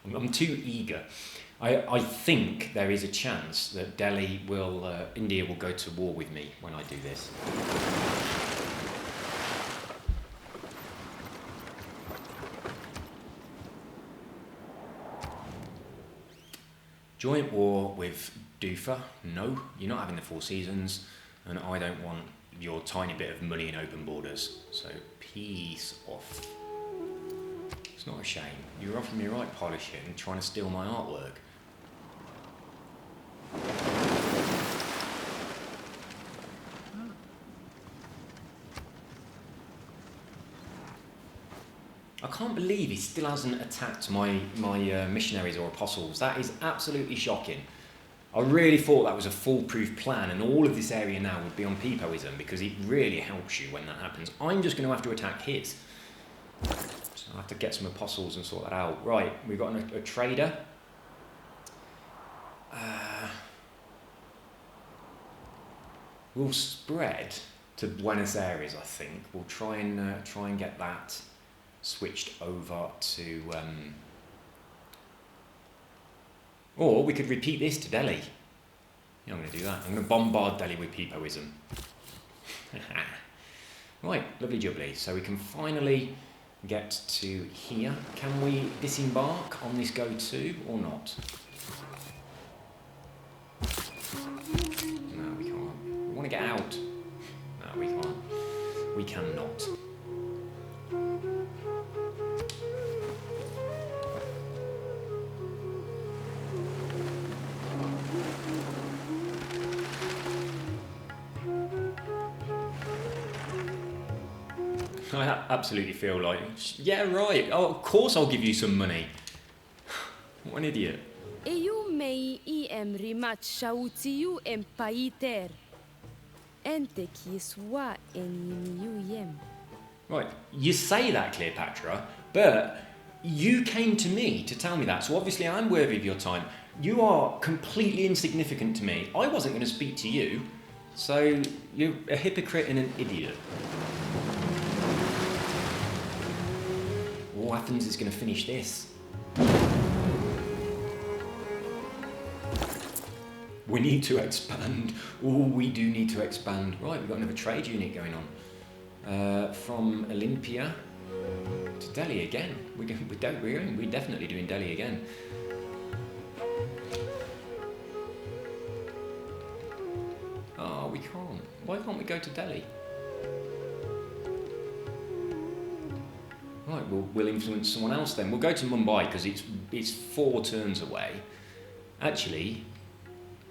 I'm too eager. I think there is a chance that India will go to war with me when I do this. Joint war with Doofa? No, you're not having the 4 seasons, and I don't want your tiny bit of money in open borders. So peace off. It's not a shame. You're offering me a right pile of shit and trying to steal my artwork. I can't believe he still hasn't attacked my missionaries or apostles. That is absolutely shocking. I really thought that was a foolproof plan and all of this area now would be on Peepoism because it really helps you when that happens. I'm just going to have to attack his. So I have to get some apostles and sort that out. Right, we've got a trader. We'll spread to Buenos Aires, I think. We'll try and get that switched over to... Or we could repeat this to Delhi. Yeah, I'm going to do that. I'm going to bombard Delhi with Peepoism. Right, lovely jubbly. So we can finally get to here. Can we disembark on this go-to or not? No, we can't. We want to get out. No, we can't. We cannot. I absolutely feel like, yeah, right. Oh, of course I'll give you some money. What an idiot. Eu mei iem rimat shautiu empaiter. Ente kiswa en. Right, you say that, Cleopatra, but you came to me to tell me that, so obviously I'm worthy of your time. You are completely insignificant to me. I wasn't going to speak to you, so you're a hypocrite and an idiot. All Athens is going to finish this. We need to expand. Oh, we do need to expand. Right, we've got another trade unit going on. From Olympia to Delhi again. We're definitely doing Delhi again. Oh, we can't. Why can't we go to Delhi? Right, we'll influence someone else then. We'll go to Mumbai because it's 4 turns away. Actually,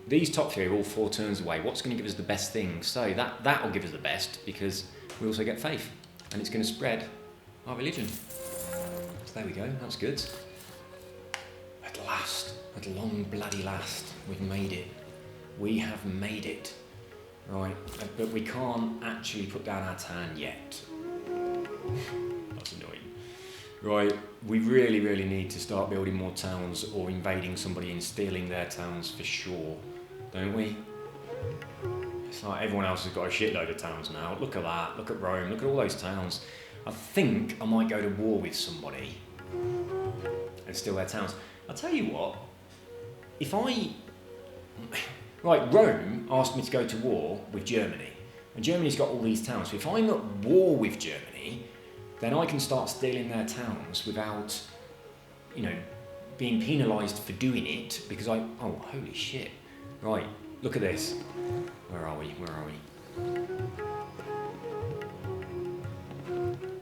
these top 3 are all 4 turns away. What's going to give us the best thing? So that'll give us the best because we also get faith and it's going to spread our religion. So there we go, that's good. At last, at long bloody last, we've made it. We have made it. Right, but we can't actually put down our turn yet. That's annoying. Right, we really, really need to start building more towns or invading somebody and stealing their towns for sure, don't we? It's like everyone else has got a shitload of towns now. Look at that, look at Rome, look at all those towns. I think I might go to war with somebody and steal their towns. I'll tell you what, if I... Right, Rome asked me to go to war with Germany, and Germany's got all these towns, so if I'm at war with Germany, then I can start stealing their towns without, being penalised for doing it, because oh, holy shit. Right, look at this. Where are we?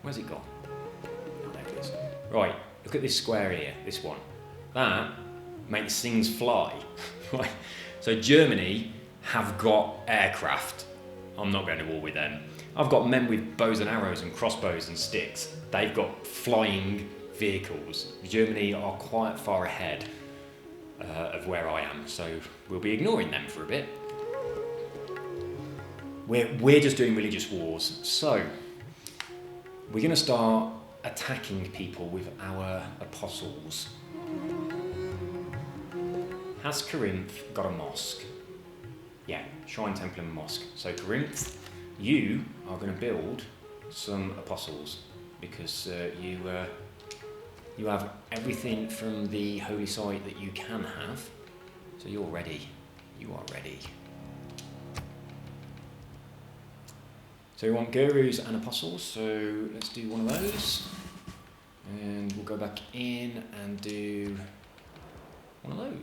Where's it gone? Oh, there it is. Right, look at this square here, this one. That makes things fly. Right. So Germany have got aircraft. I'm not going to war with them. I've got men with bows and arrows and crossbows and sticks. They've got flying vehicles. Germany are quite far ahead of where I am, so we'll be ignoring them for a bit. We're just doing religious wars. So we're going to start attacking people with our apostles. Has Corinth got a mosque? Yeah, shrine, temple and mosque. So Corinth, you are going to build some apostles because you have everything from the holy site that you can have. So you're ready. You are ready. So we want gurus and apostles, so let's do one of those. And we'll go back in and do one of those.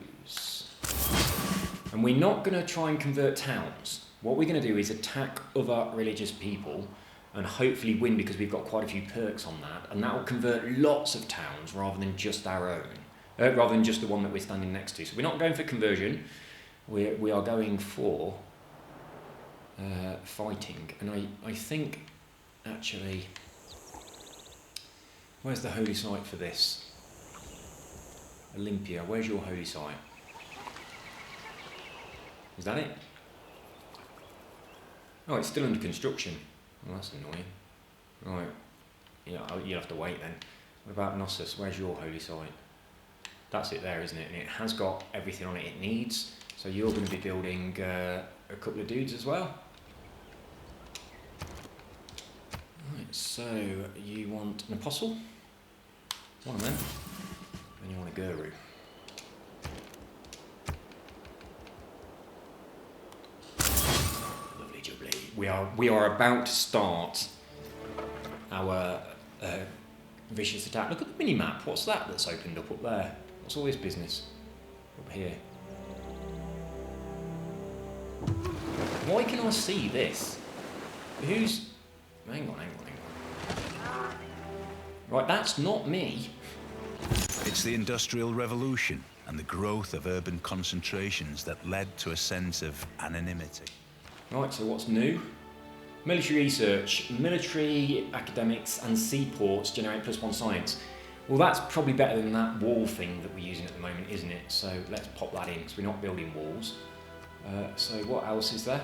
And we're not going to try and convert towns. What we're going to do is attack other religious people and hopefully win because we've got quite a few perks on that. And that will convert lots of towns rather than just our own, rather than just the one that we're standing next to. So we're not going for conversion. We are going for fighting. And I think, actually, where's the holy site for this? Olympia, where's your holy site? Is that it? Oh, it's still under construction. Well, that's annoying. Right, yeah, you'll have to wait then. What about Knossos? Where's your holy site? That's it there, isn't it? And it has got everything on it it needs. So you're going to be building a couple of dudes as well. Right, so you want an apostle? One of them. And you want a guru. Lovely jubbly. We are about to start our vicious attack. Look at the mini map. What's that that's opened up there? What's all this business up here? Why can I see this? Who's... Hang on. Right, that's not me. It's the Industrial Revolution and the growth of urban concentrations that led to a sense of anonymity. Right, so what's new? Military research, military academics and seaports generate +1 science. Well, that's probably better than that wall thing that we're using at the moment, isn't it? So let's pop that in, because we're not building walls. So what else is there?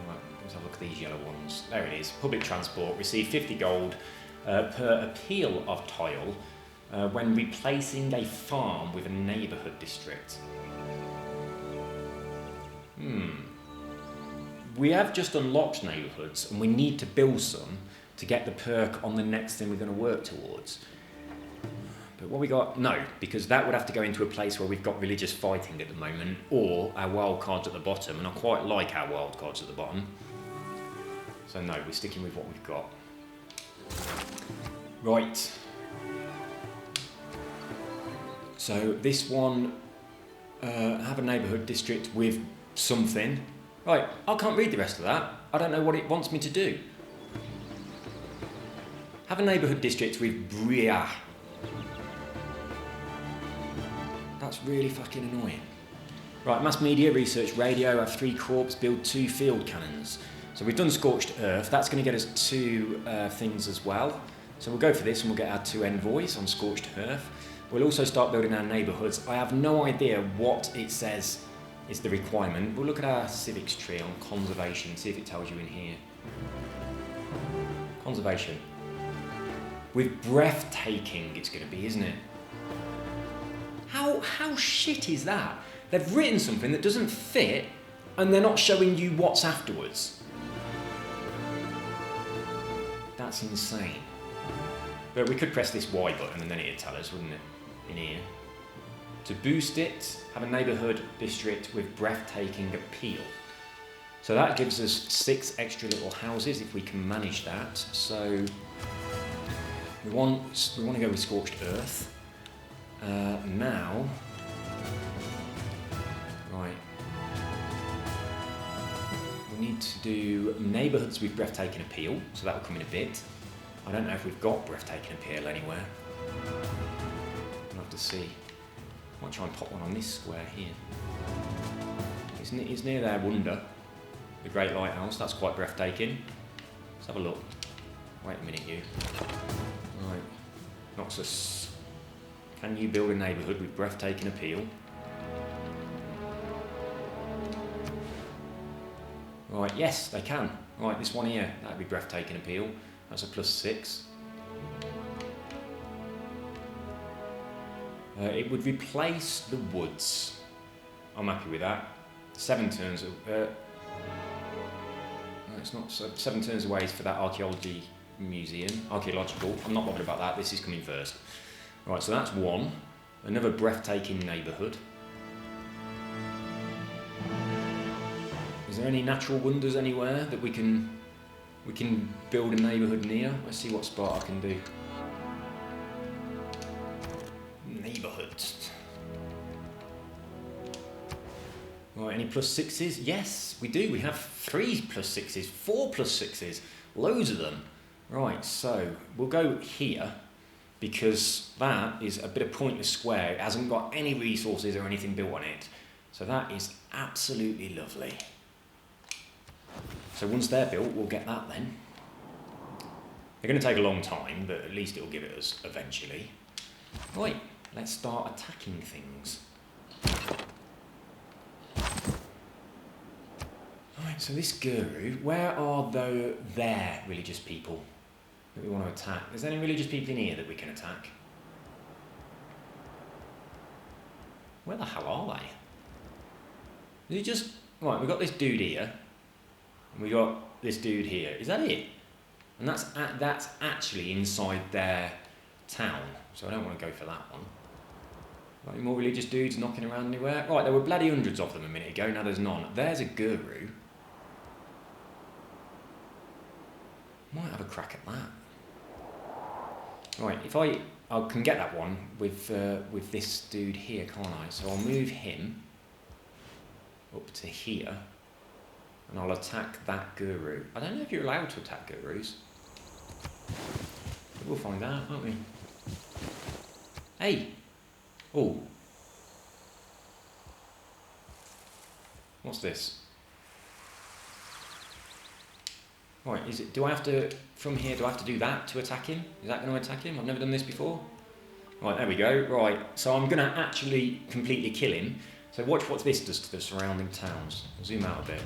Right, let's have a look at these yellow ones. There it is. Public transport. Receive 50 gold per appeal of tile when replacing a farm with a neighbourhood district. We have just unlocked neighbourhoods and we need to build some to get the perk on the next thing we're going to work towards. But what we got? No, because that would have to go into a place where we've got religious fighting at the moment, or our wild cards at the bottom, and I quite like our wild cards at the bottom. So no, we're sticking with what we've got. Right. So this one, have a neighbourhood district with something. Right, I can't read the rest of that. I don't know what it wants me to do. Have a neighbourhood district with Bria. That's really fucking annoying. Right, mass media, research, radio, have 3 corps, build 2 field cannons. So we've done Scorched Earth. That's going to get us 2 things as well. So we'll go for this and we'll get our 2 envoys on Scorched Earth. We'll also start building our neighbourhoods. I have no idea what it says is the requirement. We'll look at our civics tree on conservation, see if it tells you in here. Conservation. With breathtaking it's going to be, isn't it? How shit is that? They've written something that doesn't fit and they're not showing you what's afterwards. That's insane. But we could press this Y button and then it'd tell us, wouldn't it? In here. To boost it, have a neighbourhood district with breathtaking appeal. So that gives us 6 extra little houses if we can manage that. So we want to go with Scorched Earth. Now, right, we need to do neighbourhoods with breathtaking appeal, so that will come in a bit. I don't know if we've got breathtaking appeal anywhere. We'll have to see. Might try and pop one on this square here. It's near there, Wonder, the Great Lighthouse. That's quite breathtaking. Let's have a look. Wait a minute, you. Right, Noxus. Can you build a neighbourhood with breathtaking appeal? Right, yes, they can. Right, this one here, that'd be breathtaking appeal. That's a +6. It would replace the woods. I'm happy with that. 7 turns. No, it's not. 7 turns away for that archaeological. I'm not bothered about that. This is coming first. Right, so that's 1. Another breathtaking neighbourhood. Is there any natural wonders anywhere that we can build a neighbourhood near? Let's see what spot I can do. Neighbourhoods. Right, any +6s? Yes, we do. We have 3 +6s, 4 +6s, loads of them. Right, so we'll go here because that is a bit of pointless square. It hasn't got any resources or anything built on it. So that is absolutely lovely. So once they're built, we'll get that then. They're going to take a long time, but at least it'll give it us eventually. Right, let's start attacking things. Right, so this guru, where are their religious people that we want to attack? Is there any religious people in here that we can attack? Where the hell are they? Is it just... Right, we've got this dude here. And we got this dude here. Is that it? And that's actually inside their town. So I don't want to go for that one. Got any more religious dudes knocking around anywhere? Right, there were bloody hundreds of them a minute ago. Now there's none. There's a guru. Might have a crack at that. Right, if I can get that one with this dude here, can't I? So I'll move him up to here. And I'll attack that guru. I don't know if you're allowed to attack gurus. We'll find out, won't we? Hey! Oh. What's this? Right, is it? Do I have to, from here, do I have to do that to attack him? Is that going to attack him? I've never done this before. Right, there we go. Right, so I'm going to actually completely kill him. So watch what this does to the surrounding towns. I'll zoom out a bit.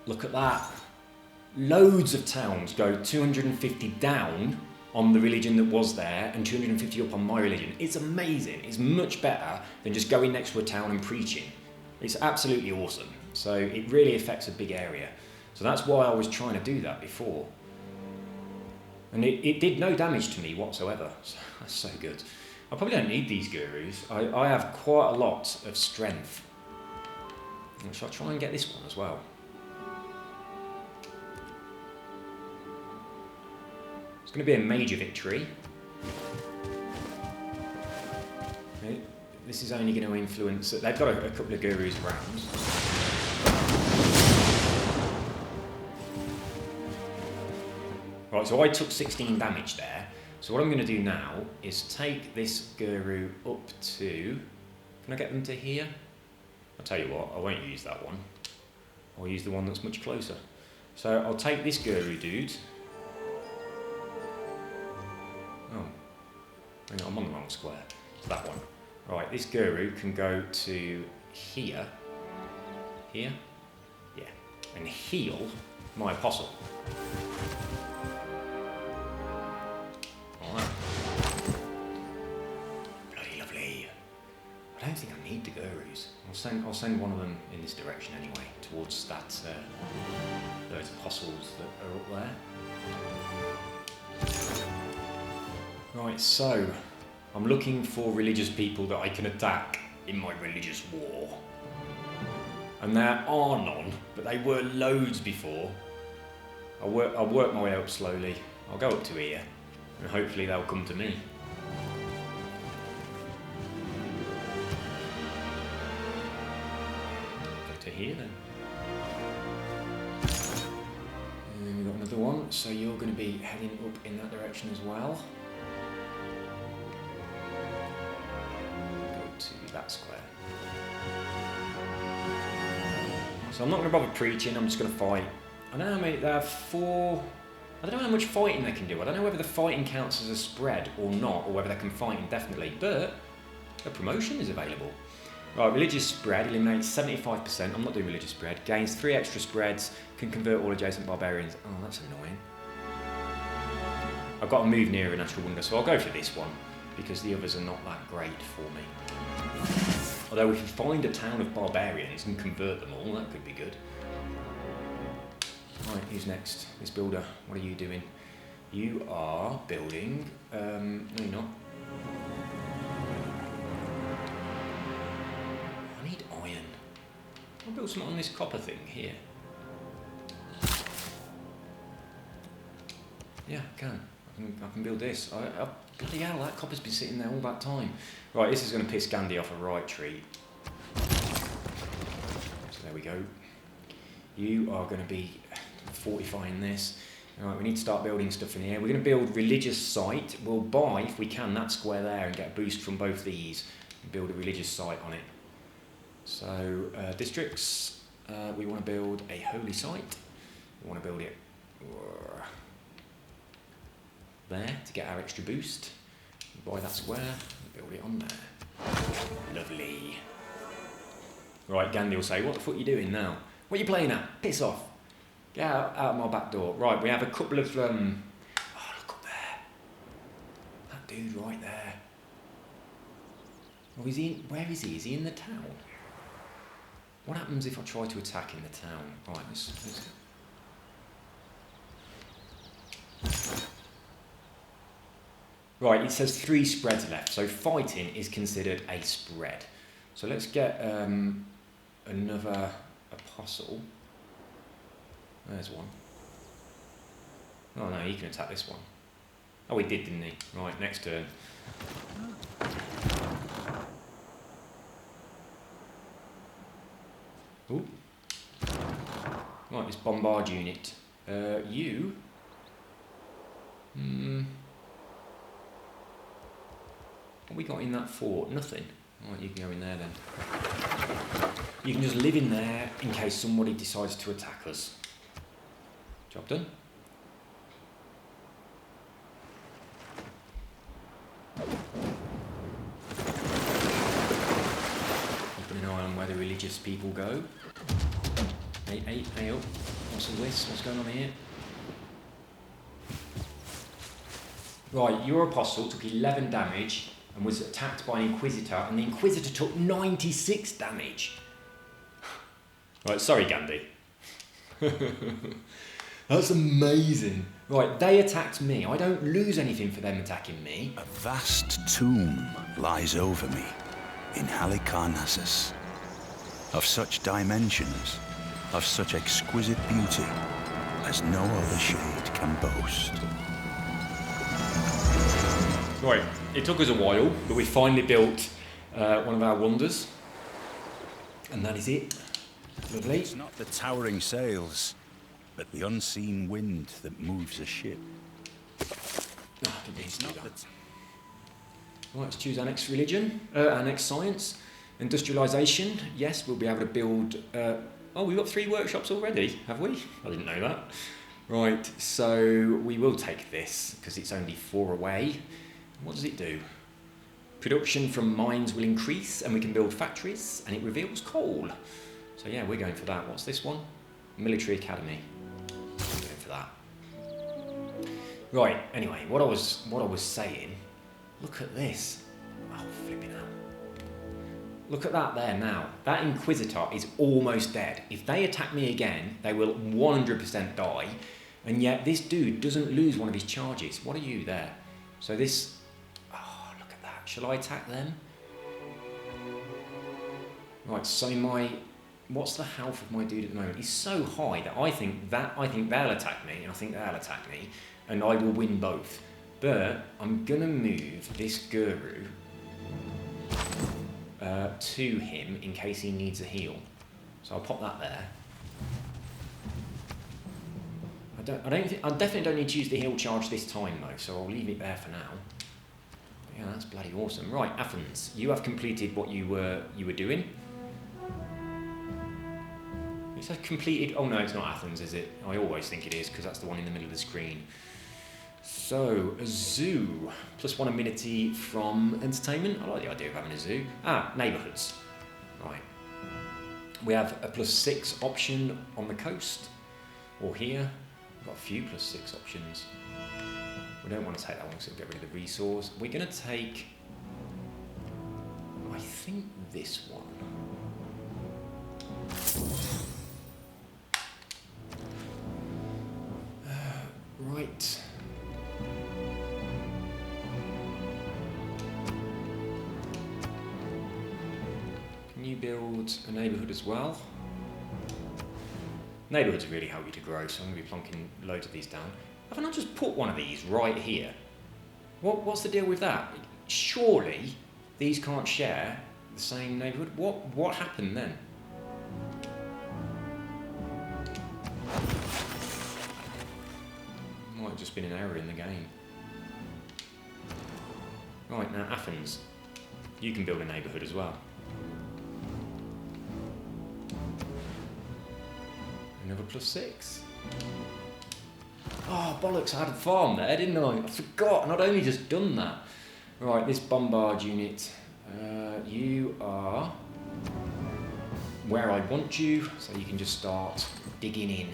Look at that. Loads of towns go 250 down on the religion that was there and 250 up on my religion. It's amazing. It's much better than just going next to a town and preaching. It's absolutely awesome. So it really affects a big area. So that's why I was trying to do that before. And it did no damage to me whatsoever. So that's so good. I probably don't need these gurus. I have quite a lot of strength. Shall I try and get this one as well? It's going to be a major victory. Okay. This is only going to influence... They've got a couple of gurus around. Right, so I took 16 damage there. So what I'm going to do now is take this guru up to... Can I get them to here? I'll tell you what, I won't use that one. I'll use the one that's much closer. So I'll take this guru dude. Oh, hang on, I'm on the wrong square. It's that one. Right, this guru can go to here. Here? Yeah. And heal my apostle. Alright. Bloody lovely. I don't think I need the gurus. I'll send one of them in this direction anyway, towards that those apostles that are up there. Right, so I'm looking for religious people that I can attack in my religious war. And there are none, but they were loads before. I'll work my way up slowly. I'll go up to here, and hopefully they'll come to me. Go to here then. And then we've got another one, so you're going to be heading up in that direction as well. Go to that square. So I'm not going to bother preaching, I'm just going to fight. I don't know how many, they have 4... I don't know how much fighting they can do. I don't know whether the fighting counts as a spread or not, or whether they can fight indefinitely, but a promotion is available. Right, religious spread eliminates 75%. I'm not doing religious spread. Gains 3 extra spreads, can convert all adjacent barbarians. Oh, that's annoying. I've got to move near a natural wonder, so I'll go for this one, because the others are not that great for me. Although if you find a town of barbarians and convert them all, that could be good. Right, who's next? This builder, what are you doing? You are building... no, you're not. I need iron. I'll build something on this copper thing here. Yeah, I can. I can build this. Bloody hell, that copper's been sitting there all that time. Right, this is going to piss Gandhi off a right treat. So there we go. You are going to be fortifying this. Right, we need to start building stuff in here. We're going to build religious site. We'll buy, if we can, that square there and get a boost from both these. And build a religious site on it. So, districts. We want to build a holy site. We want to build it there to get our extra boost. Buy that square and build it on there. Lovely. Right, Gandhi will say, what the fuck are you doing now? What are you playing at? Piss off. Get out of my back door. Right, we have a couple of... oh, look up there. That dude right there. Oh, is he... Where is he? Is he in the town? What happens if I try to attack in the town? Right, let's Right, it says 3 spreads left, so fighting is considered a spread. So let's get another apostle. There's one. Oh no, he can attack this one. Oh, he did, didn't he? Right, next turn. Ooh. Right, this bombard unit. You... What we got in that fort? Nothing. Right, you can go in there then. You can just live in there in case somebody decides to attack us. Job done. Keeping an eye on where the religious people go. Hey up. What's all this? What's going on here? Right, your apostle took 11 damage and was attacked by an Inquisitor, and the Inquisitor took 96 damage. Right, sorry, Gandhi. That's amazing. Right, they attacked me. I don't lose anything for them attacking me. A vast tomb lies over me in Halicarnassus, of such dimensions, of such exquisite beauty, as no other shade can boast. Right, it took us a while, but we finally built one of our wonders. And that is it. Lovely. It's not the towering sails, but the unseen wind that moves a ship. Oh, I didn't need to do that. Right, let's choose our next religion, our next science. Industrialisation, yes, we'll be able to build... oh, we've got 3 workshops already, have we? I didn't know that. Right, so we will take this, because it's only 4 away. What does it do? Production from mines will increase, and we can build factories, and it reveals coal. So yeah, we're going for that. What's this one? Military Academy. I'm going for that. Right, anyway, what I was saying, look at this. Oh, flipping out. Look at that there now. That Inquisitor is almost dead. If they attack me again, they will 100% die. And yet this dude doesn't lose one of his charges. What are you there? So this... Oh, look at that. Shall I attack them? Right, so my... What's the health of my dude at the moment? He's so high that I think they'll attack me, and I think they'll attack me, and I will win both. But I'm gonna move this guru to him in case he needs a heal. So I'll pop that there. I definitely don't need to use the heal charge this time though, so I'll leave it there for now. But yeah, that's bloody awesome. Right, Athens, you have completed what you were doing. It says completed. Oh no, it's not Athens, is it? I always think it is because that's the one in the middle of the screen. So, a zoo. +1 amenity from entertainment. I like the idea of having a zoo. Ah, neighbourhoods. Right. We have a +6 option on the coast, or here. We've got a few +6 options. We don't want to take that one because it'll get rid of the resource. We're going to take, I think, this one. Right. Can you build a neighbourhood as well? Neighbourhoods really help you to grow, so I'm going to be plonking loads of these down. Haven't I just put one of these right here? What's the deal with that? Surely these can't share the same neighbourhood? What happened then? Might have just been an error in the game. Right, now Athens. You can build a neighbourhood as well. Another +6. Oh, bollocks, I had a farm there, didn't I? I forgot, and I'd only just done that. Right, this bombard unit, you are where I want you, so you can just start digging in.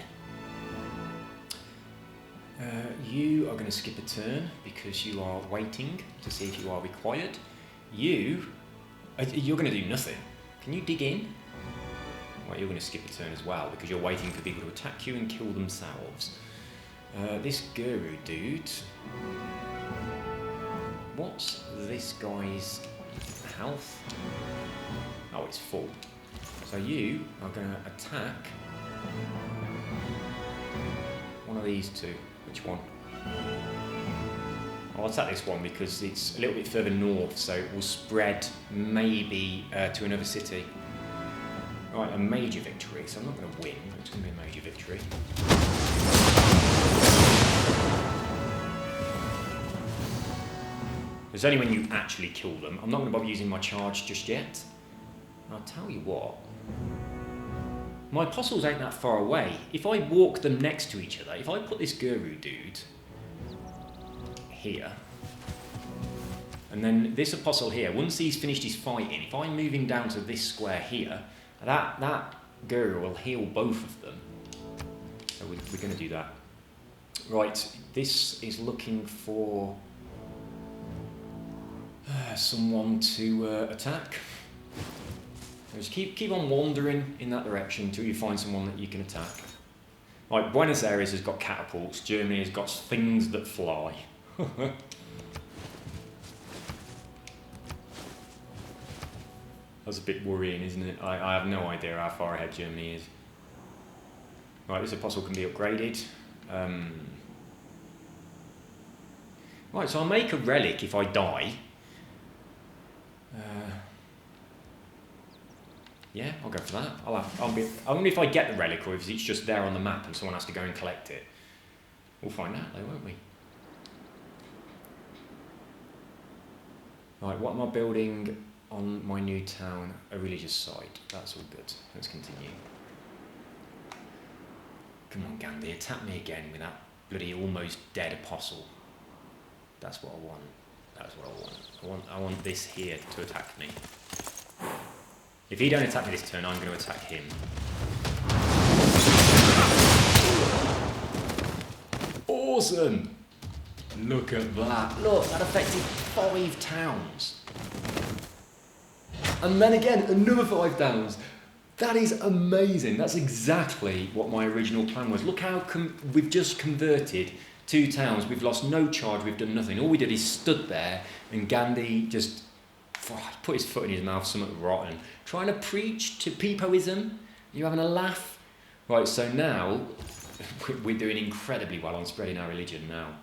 You are going to skip a turn because you are waiting to see if you are required. You're going to do nothing. Can you dig in? Well, you're going to skip a turn as well because you're waiting for people to attack you and kill themselves. This guru dude. What's this guy's health? Oh, it's full. So you are going to attack one of these two. Which one? I'll attack this one because it's a little bit further north, so it will spread maybe to another city. Right, a major victory, so I'm not going to win, but it's going to be a major victory. It's only when you actually kill them. I'm not going to bother using my charge just yet. I'll tell you what. My apostles ain't that far away. If I walk them next to each other, if I put this guru dude here, and then this apostle here, once he's finished his fighting, if I'm moving down to this square here, that guru will heal both of them. So we're going to do that. Right, this is looking for someone to attack. Just keep on wandering in that direction until you find someone that you can attack. Like Buenos Aires has got catapults, Germany has got things that fly. That's a bit worrying, isn't it? I have no idea how far ahead Germany is. Right, this apostle can be upgraded. Right, so I'll make a relic if I die. Yeah, I'll go for that. I wonder if I get the relic or if it's just there on the map and someone has to go and collect it. We'll find out though, won't we? Right, what am I building on my new town? A religious site. That's all good. Let's continue. Come on, Gandhi, attack me again with that bloody almost dead apostle. That's what I want. That's what I want. I want this here to attack me. If he don't attack me this turn, I'm going to attack him. Awesome! Look at that. Look, that affected 5 towns. And then again, another 5 towns. That is amazing. That's exactly what my original plan was. Look how we've just converted 2 towns. We've lost no charge. We've done nothing. All we did is stood there and Gandhi just put his foot in his mouth, something rotten. Trying to preach to peepoism. You having a laugh? Right, so now we're doing incredibly well on spreading our religion now.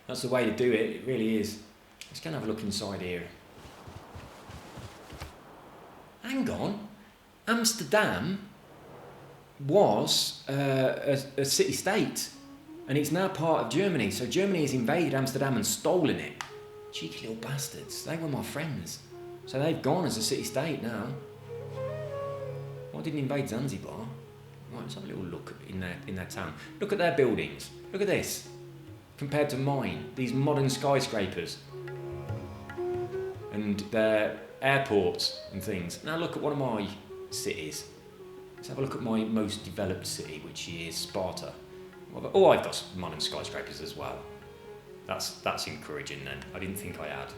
That's the way to do it. It really is. Let's go and have a look inside here. Hang on. Amsterdam was a city-state, and it's now part of Germany. So Germany has invaded Amsterdam and stolen it. Cheeky little bastards. They were my friends. So they've gone as a city-state now. Why didn't invade Zanzibar? Right, let's have a little look in their town. Look at their buildings. Look at this. Compared to mine. These modern skyscrapers. And their airports and things. Now look at one of my cities. Let's have a look at my most developed city, which is Sparta. Oh, I've got modern skyscrapers as well. That's encouraging then. I didn't think I had.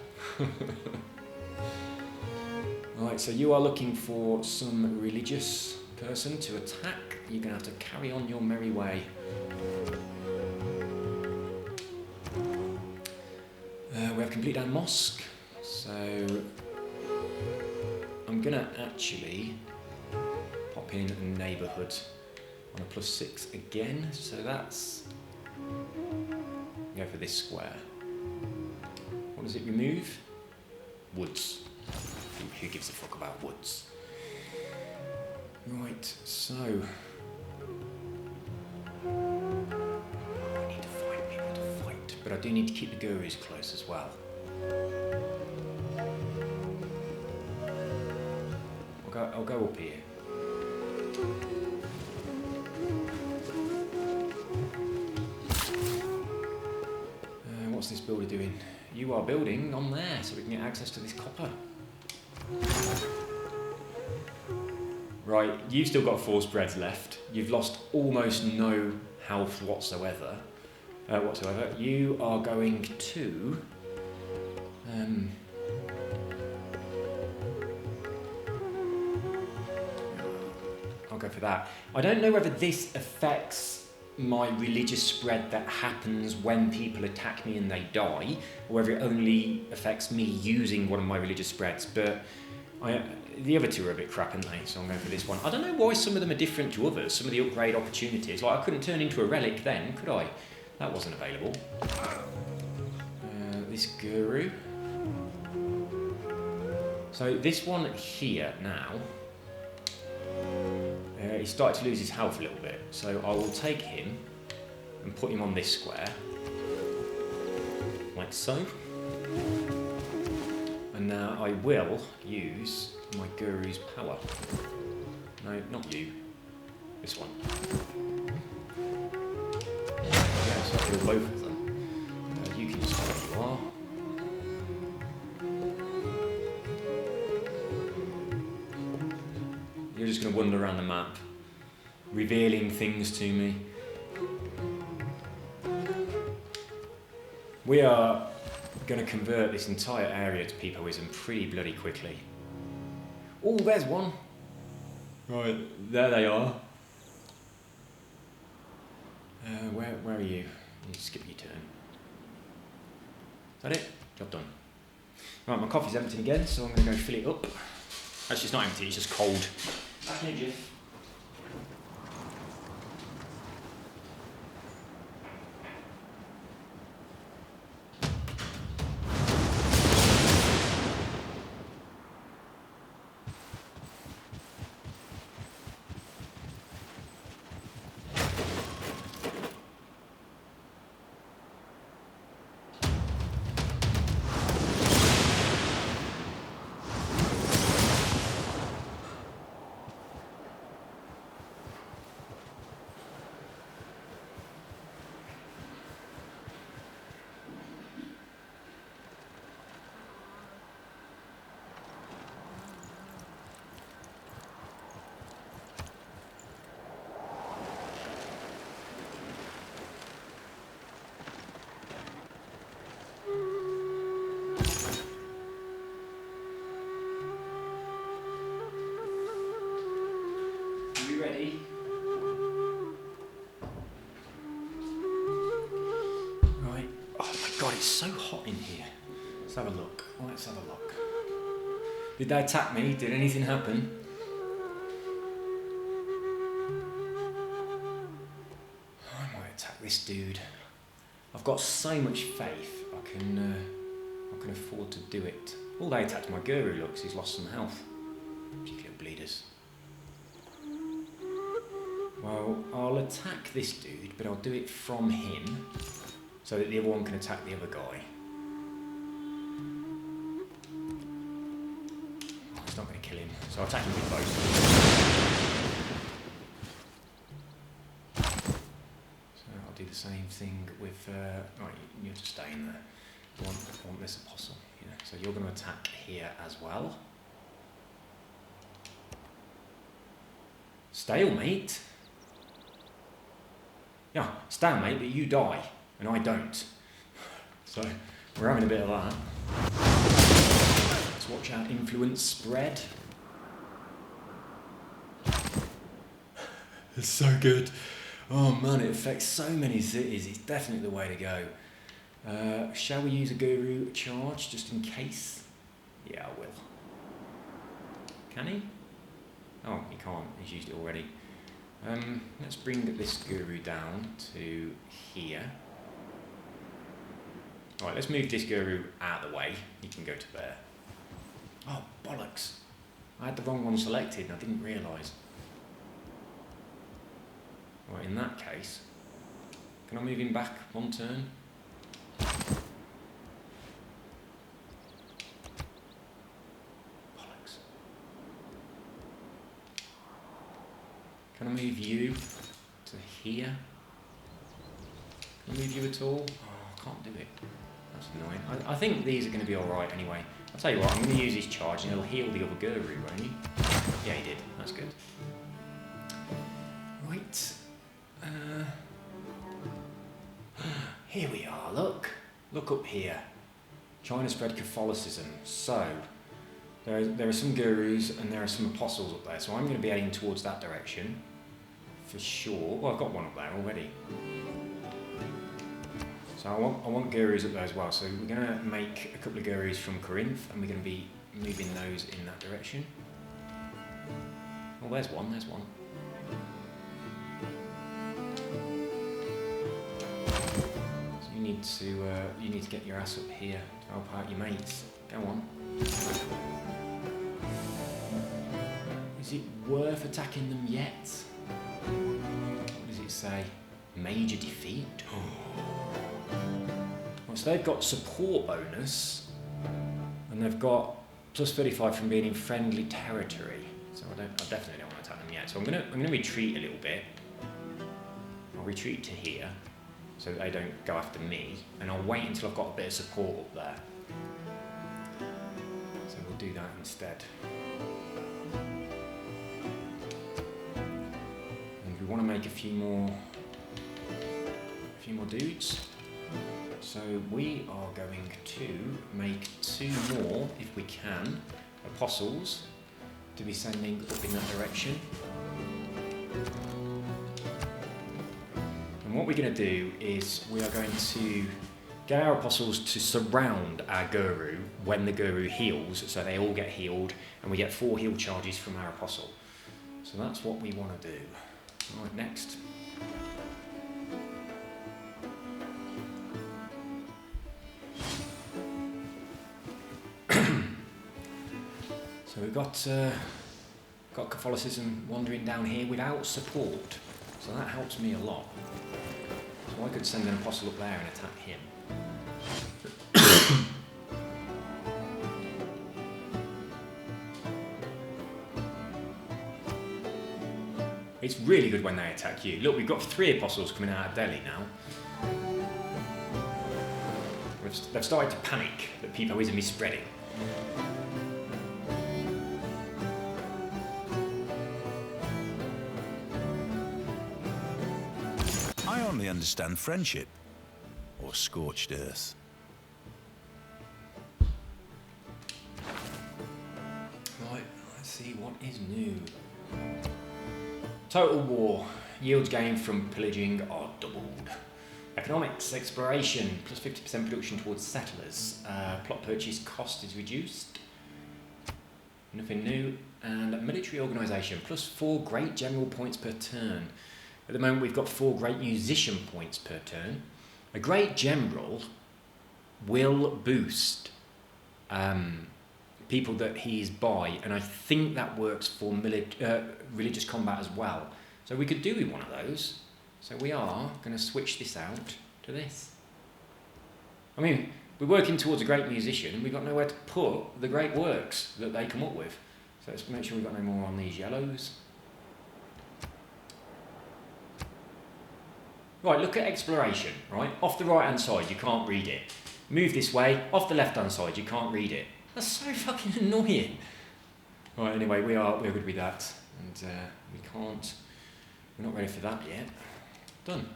Right, so you are looking for some religious person to attack. You're going to have to carry on your merry way. We have completed our mosque, so I'm going to actually pop in a neighbourhood on a +6 again, so that's... Go for this square. What does it remove? Woods. Who gives a fuck about woods? Right, so... I need to find people to fight, but I do need to keep the gurus close as well. I'll go up here. What's this builder doing? You are building on there, so we can get access to this copper. Right, you've still got 4 spreads left. You've lost almost no health whatsoever. You are going to... I'll go for that. I don't know whether this affects my religious spread that happens when people attack me and they die, or whether it only affects me using one of my religious spreads, but the other two are a bit crap, aren't they? So I'm going for this one. I don't know why some of them are different to others, some of the upgrade opportunities. Like, I couldn't turn into a relic then, could I? That wasn't available. This guru. So this one here now, he started to lose his health a little bit, so I will take him and put him on this square, like so. And now I will use my guru's power. No, not you. This one. Yeah, so I kill both of them. You can just stay where you are. You're just going to wander around the map, revealing things to me. We are going to convert this entire area to peepoism pretty bloody quickly. Oh, there's one. Right, there they are. Where are you? You skip your turn. Is that it? Job done. Right, my coffee's empty again, so I'm going to go fill it up. Actually, it's not empty, it's just cold. Back in a jiff. Ready? Right. Oh my god, it's so hot in here. Let's have a look. Let's have a look. Did they attack me? Did anything happen? I might attack this dude. I've got so much faith I can afford to do it. Oh, they attacked my guru, looks, he's lost some health. Cheeky little bleeders. Well, I'll attack this dude, but I'll do it from him, so that the other one can attack the other guy. It's not going to kill him, so I'll attack him with both. So I'll do the same thing with... right, you're just staying there. I want this apostle. Yeah. So you're going to attack here as well. Stalemate? Yeah, stalemate, but you die, and I don't. So, we're having a bit of that. Let's watch our influence spread. It's so good. Oh man, it affects so many cities. It's definitely the way to go. Shall we use a guru charge just in case? Yeah, I will. Can he? Oh, he can't. He's used it already. Let's bring this guru down to here. Alright, let's move this guru out of the way. He can go to there. Oh, bollocks. I had the wrong one selected and I didn't realise. Right, in that case, can I move him back one turn? Bollocks. Can I move you to here? Can I move you at all? Oh, I can't do it. That's annoying. I think these are going to be alright anyway. I'll tell you what, I'm going to use his charge and he'll heal the other guru, won't he? Yeah, he did. That's good. Right. Here we are, look. Look up here. China spread Catholicism. So, there are some gurus and there are some apostles up there. So I'm going to be heading towards that direction. For sure. Well, I've got one up there already. So I want gurus up there as well. So we're going to make a couple of gurus from Corinth and we're going to be moving those in that direction. Oh, there's one. So you need to get your ass up here to help out your mates. Go on. Is it worth attacking them yet? What does it say? Major defeat. Well, so they've got support bonus, and they've got plus 35 from being in friendly territory. So I definitely don't want to attack them yet. So I'm gonna retreat a little bit. I'll retreat to here, so that they don't go after me, and I'll wait until I've got a bit of support up there. So we'll do that instead. And we want to make a few more dudes. So we are going to make 2 more, if we can, apostles to be sending up in that direction. And what we're going to do is we are going to get our apostles to surround our guru when the guru heals, so they all get healed, and we get 4 heal charges from our apostle. So that's what we want to do. Right, next. So we've got Catholicism wandering down here without support, so that helps me a lot. So I could send an apostle up there and attack him. It's really good when they attack you. Look, we've got 3 apostles coming out of Delhi now. They've started to panic that people isn't spreading. I only understand friendship or scorched earth. Right, let's see what is new. Total war. Yields gained from pillaging are doubled. Economics, exploration, plus 50% production towards settlers. Plot purchase cost is reduced. Nothing new. And military organisation, plus 4 great general points per turn. At the moment we've got 4 great musician points per turn. A great general will boost people that he's by, and I think that works for religious combat as well. So we could do with one of those. So we are going to switch this out to this. I mean, we're working towards a great musician and we've got nowhere to put the great works that they come up with. So let's make sure we've got no more on these yellows. Right, look at exploration, right? Off the right hand side you can't read it. Move this way, off the left hand side you can't read it. That's so fucking annoying. Right, anyway, we're good with that. And we're not ready for that yet. Done.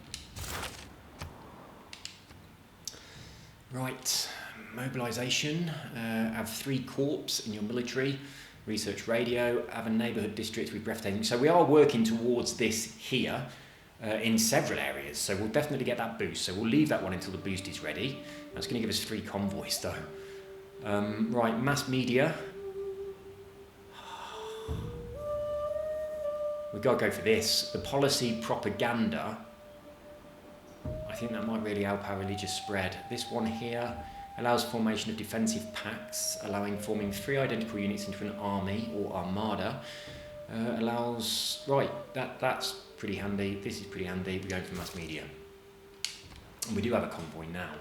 Right, mobilisation. Have 3 corps in your military. Research radio. Have a neighbourhood district with breathtaking. So we are working towards this here in several areas. So we'll definitely get that boost. So we'll leave that one until the boost is ready. That's going to give us 3 convoys though. Right, mass media. We've got to go for this. The policy propaganda. I think that might really help our religious spread. This one here allows formation of defensive pacts, allowing forming 3 identical units into an army or armada. Allows... Right, that's pretty handy. This is pretty handy. We're going for mass media. And we do have a convoy now.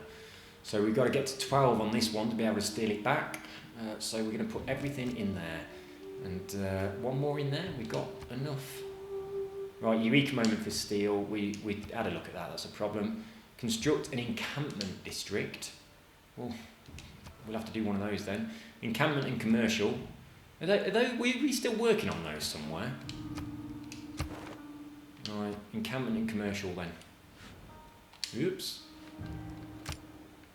So we've got to get to 12 on this one to be able to steal it back. So we're going to put everything in there. And 1 more in there. We've got enough. Right, Eureka moment for steel. We had a look at that. That's a problem. Construct an encampment district. Well, we'll have to do one of those then. Encampment and commercial. Are we still working on those somewhere? Right, encampment and commercial then. Oops.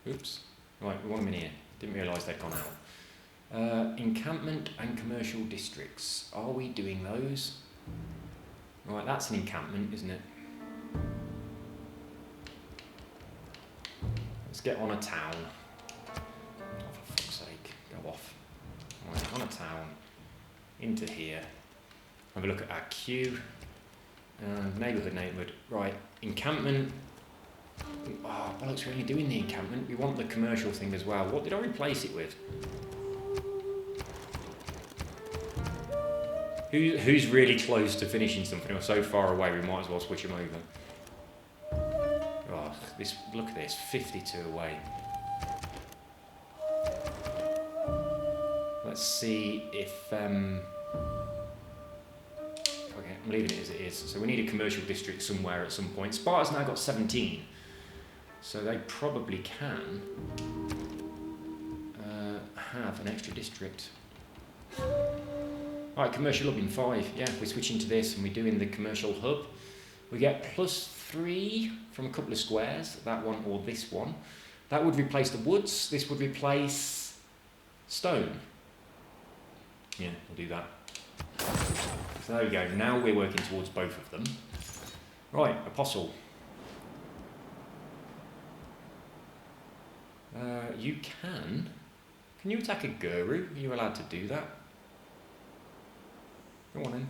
Right, we want them in here. Didn't realise they'd gone out. Encampment and commercial districts. Are we doing those? Right, that's an encampment, isn't it? Let's get on a town. Oh, for fuck's sake, go off. Right, on a town. Into here. Have a look at our queue. Neighbourhood. Right, encampment. Oh, bollocks, we're only doing the encampment. We want the commercial thing as well. What did I replace it with? Who's really close to finishing something or so far away we might as well switch them over. Oh, look at this, 52 away. Let's see if... okay, I'm leaving it as it is. So we need a commercial district somewhere at some point. Sparta's now got 17. So they probably can have an extra district. Right, commercial hub in 5. Yeah, we're switching to this and we're doing the commercial hub. We get +3 from a couple of squares, that one or this one. That would replace the woods. This would replace stone. Yeah, we'll do that. So there we go. Now we're working towards both of them. Right, apostle. You can you attack a guru? Are you allowed to do that? Go on in.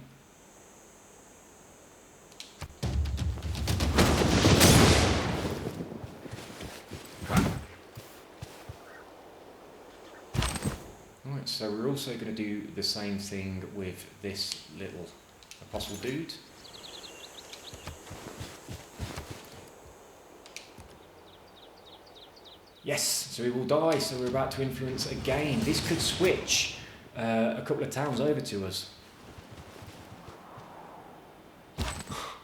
Right, so we're also going to do the same thing with this little apostle dude. Yes, so he will die, so we're about to influence again. This could switch a couple of towns over to us.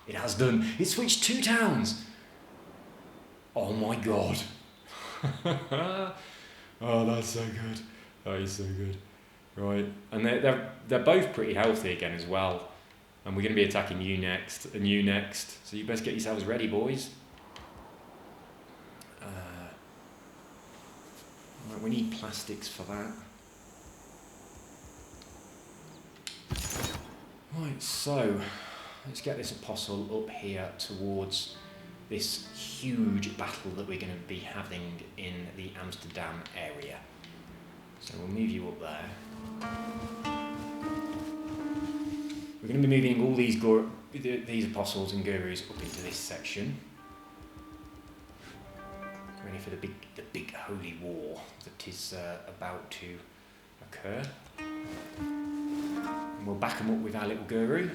It has done. It switched 2 towns. Oh my god. Oh, that's so good. That is so good. Right, and they're both pretty healthy again as well. And we're going to be attacking you next, and you next. So you best get yourselves ready, boys. Right, we need plastics for that. Right, so let's get this apostle up here towards this huge battle that we're going to be having in the Amsterdam area. So we'll move you up there. We're going to be moving all these apostles and gurus up into this section. Ready for the big holy war that is about to occur. And we'll back them up with our little guru.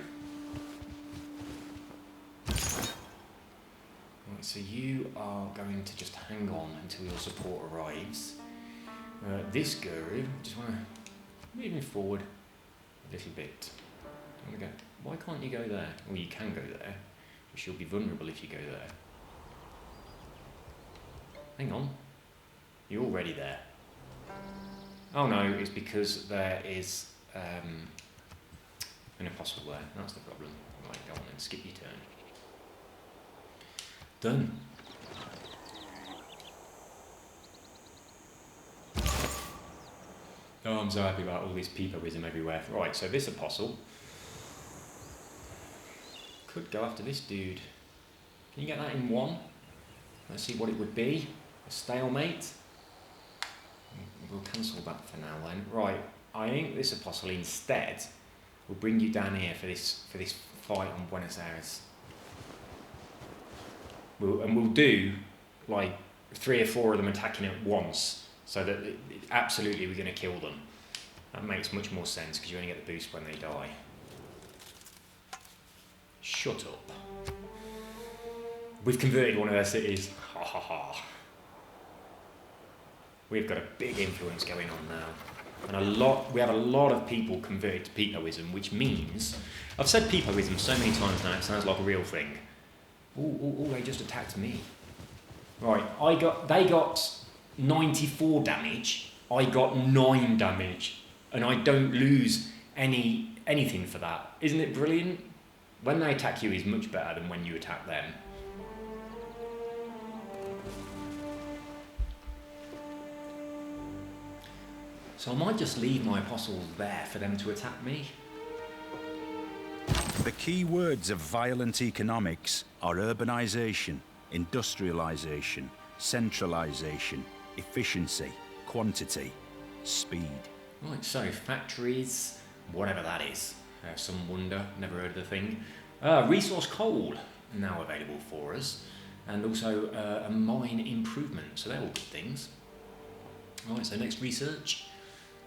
Right, so you are going to just hang on until your support arrives. This guru, just want to move him forward a little bit. I'm going to go, why can't you go there? Well, you can go there, but you'll be vulnerable if you go there. Hang on, you're already there. Oh no, it's because there is an apostle there. That's the problem. Right, go on then, skip your turn. Done. Oh, I'm so happy about all this peepoism everywhere. Right, so this apostle could go after this dude. Can you get that in one? Let's see what it would be. A stalemate. We'll cancel that for now then. Right, I think this apostle instead will bring you down here for this fight on Buenos Aires. We'll do like 3 or 4 of them attacking at once, so that absolutely we're going to kill them. That makes much more sense because you only get the boost when they die. Shut up. We've converted one of their cities. Ha ha ha. We've got a big influence going on now. And we have a lot of people converted to peepoism, which means... I've said peepoism so many times now, it sounds like a real thing. Oh, they just attacked me. Right, they got 94 damage, I got 9 damage, and I don't lose anything for that. Isn't it brilliant? When they attack you is much better than when you attack them. So I might just leave my apostles there for them to attack me. The key words of violent economics are urbanization, industrialization, centralization, efficiency, quantity, speed. Right, so factories, whatever that is. Some wonder, never heard of the thing. Resource coal, now available for us. And also a mine improvement, so they're all good things. Right, so next research.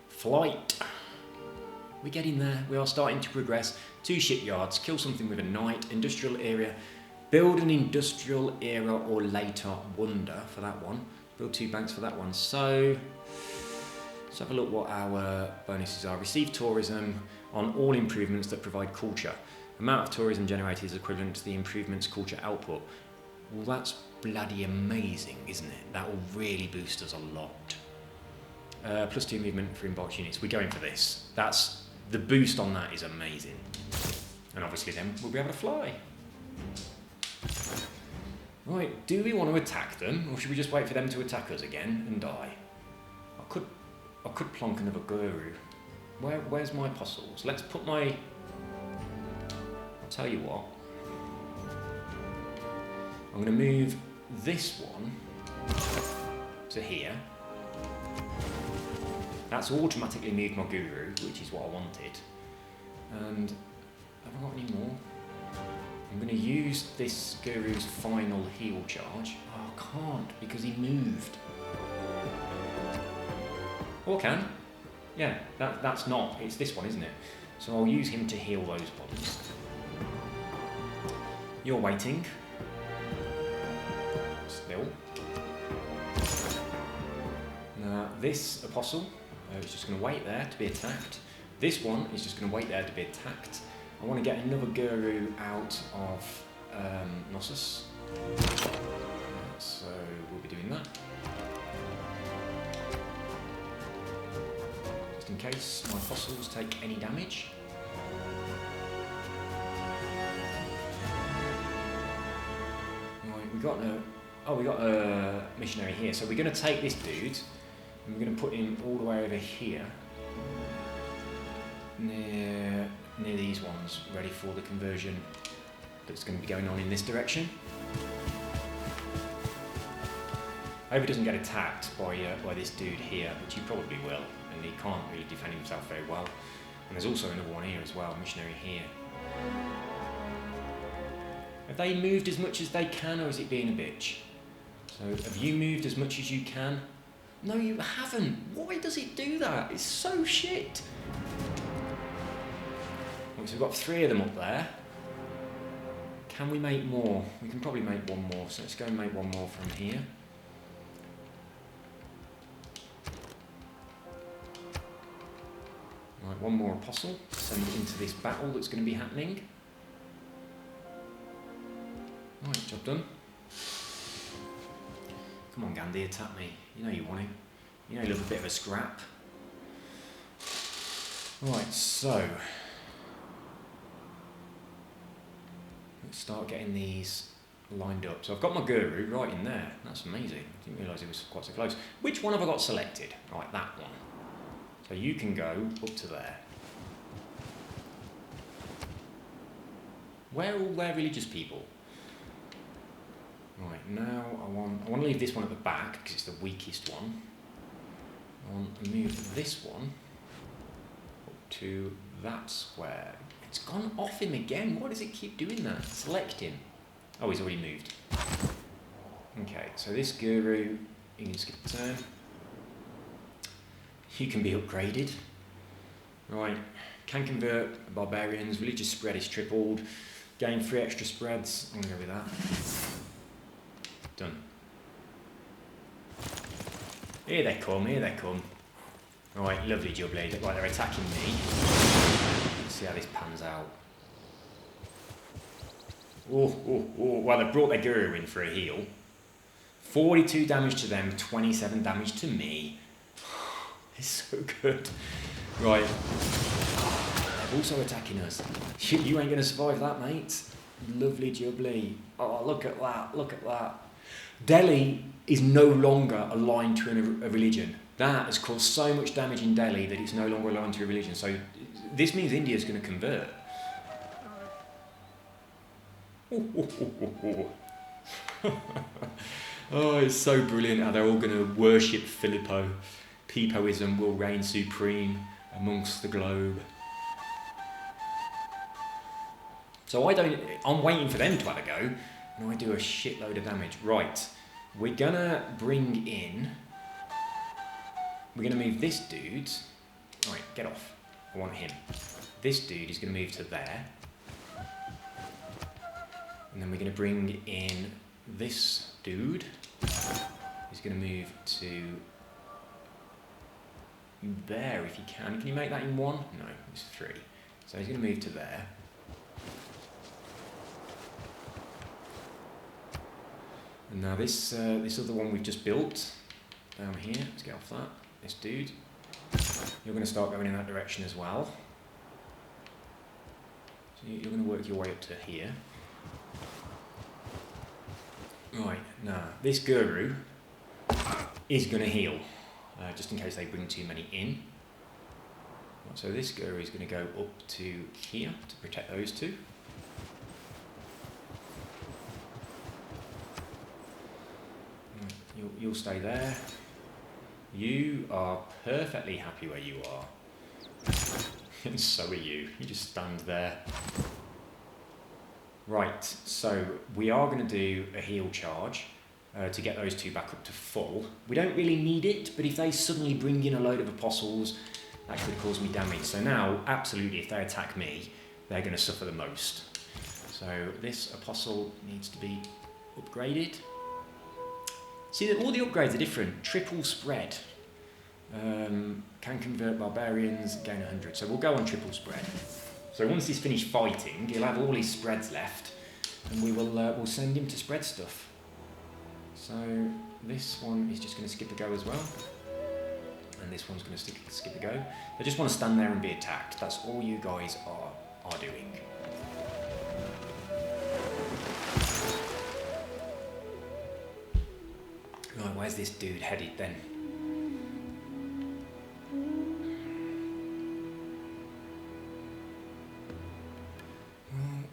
Flight. We're getting there, we are starting to progress. 2 shipyards, kill something with a knight, industrial area, build an industrial era or later wonder for that one. Build 2 banks for that one. So let's have a look what our bonuses are. Receive tourism on all improvements that provide culture. Amount of tourism generated is equivalent to the improvement's culture output. Well, that's bloody amazing, isn't it? That will really boost us a lot. +2 movement for inbox units. We're going for this. The boost on that is amazing. And obviously then we'll be able to fly. Right, do we want to attack them, or should we just wait for them to attack us again and die? I could plonk another guru. Where's my apostles? Let's put my... I'll tell you what. I'm going to move this one to here. That's automatically moved my guru, which is what I wanted. And have I got any more? I'm going to use this guru's final heal charge. Oh, I can't because he moved. Or can. Yeah, that's not. It's this one, isn't it? So I'll use him to heal those ones. You're waiting. Still. Now, this apostle is just going to wait there to be attacked. This one is just going to wait there to be attacked. I want to get another guru out of Knossos. So we'll be doing that. Just in case my fossils take any damage. Right, we got a missionary here. So we're going to take this dude and we're going to put him all the way over here. Near these ones, ready for the conversion that's going to be going on in this direction. I hope he doesn't get attacked by this dude here, which he probably will, and he can't really defend himself very well. And there's also another one here as well, missionary here. Have they moved as much as they can, or is it being a bitch? So have you moved as much as you can? No, you haven't. Why does it do that? It's so shit. So we've got 3 of them up there. Can we make more? We can probably make one more. So let's go and make one more from here. Right, one more apostle. Send it into this battle that's going to be happening. Right, job done. Come on, Gandhi, attack me. You know you want it. You know you love a bit of a scrap. Right, so... let's start getting these lined up. So I've got my guru right in there. That's amazing. I didn't realise it was quite so close. Which one have I got selected? Right, that one. So you can go up to there. Where are all their religious people? Right, now I want to leave this one at the back because it's the weakest one. I want to move this one up to that square. It's gone off him again. Why does it keep doing that? Select him. Oh, he's already moved. Okay, so this guru, you can skip a turn. You can be upgraded. Right, can convert barbarians. Religious spread is tripled. Gain 3 extra spreads. I'm going to go with that. Done. Here they come, here they come. Alright, lovely jubbly. Look like they're attacking me. Let's see how this pans out. Oh. Well, they brought their guru in for a heal. 42 damage to them, 27 damage to me. It's so good. Right. They're also attacking us. You ain't going to survive that, mate. Lovely jubbly. Oh, look at that, look at that. Delhi is no longer aligned to a religion. That has caused so much damage in Delhi that it's no longer aligned to a religion. So this means India's going to convert. Oh, it's so brilliant how they're all going to worship Filipo. Pipoism will reign supreme amongst the globe. So I'm waiting for them to have a go, and I do a shitload of damage. Right, we're gonna bring in, we're gonna move this dude. Alright, get off. I want him. This dude is gonna move to there. And then we're gonna bring in this dude. He's gonna move to there if you can. Can you make that in 1? No, it's 3. So he's gonna move to there. And now this other one we've just built down here, let's get off that, this dude, you're going to start going in that direction as well. So you're going to work your way up to here. Right, now this guru is going to heal, just in case they bring too many in. Right, so this guru is going to go up to here to protect those two. You'll stay there. You are perfectly happy where you are. And so are you. You just stand there. Right, so we are going to do a heal charge to get those two back up to full. We don't really need it, but if they suddenly bring in a load of apostles, that could cause me damage. So now, absolutely, if they attack me, they're going to suffer the most. So this apostle needs to be upgraded. See, all the upgrades are different. Triple spread. Can convert barbarians, gain 100. So we'll go on triple spread. So once he's finished fighting, he'll have all his spreads left, and we'll send him to spread stuff. So this one is just going to skip a go as well, and this one's going to skip a go. They just want to stand there and be attacked. That's all you guys are doing. Right, where's this dude headed then? Well,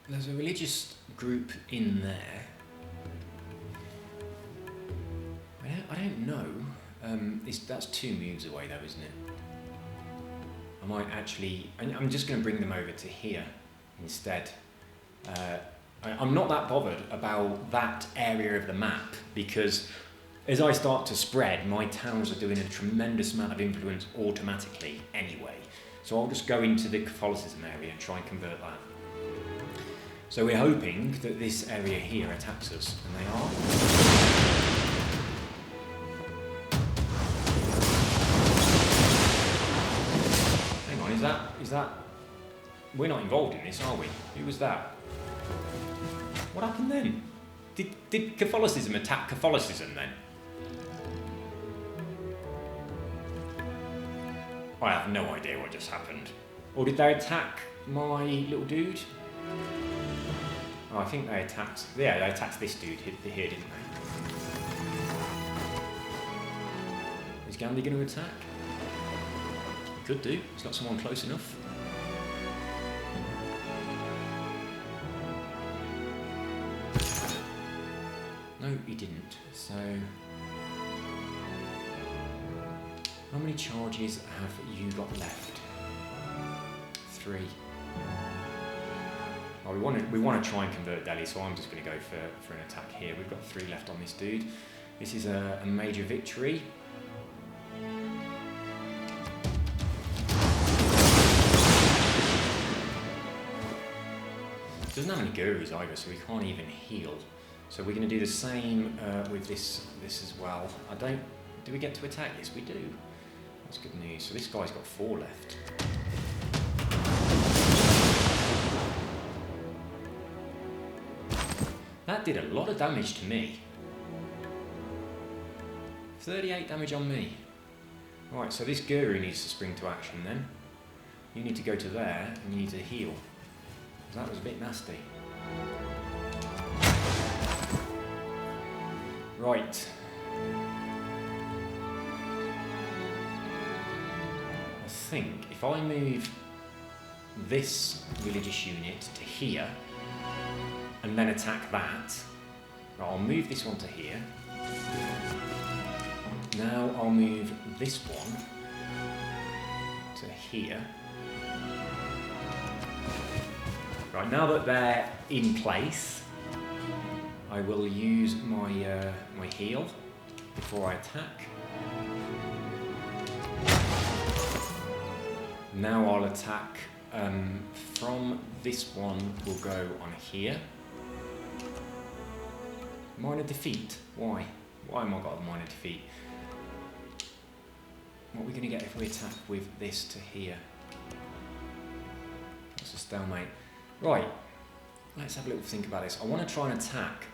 there's a religious group in there. I don't know. That's 2 moves away though, isn't it? I might actually... I'm just going to bring them over to here instead. I'm not that bothered about that area of the map because as I start to spread, my towns are doing a tremendous amount of influence automatically anyway. So I'll just go into the Catholicism area and try and convert that. So we're hoping that this area here attacks us, and they are. Hang on, is that... We're not involved in this, are we? Who was that? What happened then? Did Catholicism attack Catholicism then? I have no idea what just happened. Or did they attack my little dude? Oh, I think they attacked... Yeah, they attacked this dude here, didn't they? Is Gandhi going to attack? could do. He's got someone close enough. No, he didn't. So, how many charges have you got left? 3. Well, we want to try and convert Delhi, so I'm just going to go for an attack here. We've got 3 left on this dude. This is a major victory. Doesn't have any gurus either, so we can't even heal. So we're going to do the same with this as well. Do we get to attack? Yes, we do. That's good news. So this guy's got 4 left. That did a lot of damage to me. 38 damage on me. Right, so this guru needs to spring to action then. You need to go to there and you need to heal. That was a bit nasty. Right. I think if I move this religious unit to here and then attack that, right, I'll move this one to here. Now I'll move this one to here. Right, now that they're in place, I will use my my heal before I attack. Now I'll attack from this one. We'll go on here. Minor defeat. Why? Why am I got a minor defeat? What are we going to get if we attack with this to here? That's a stalemate. Right, let's have a little think about this. I want to try and attack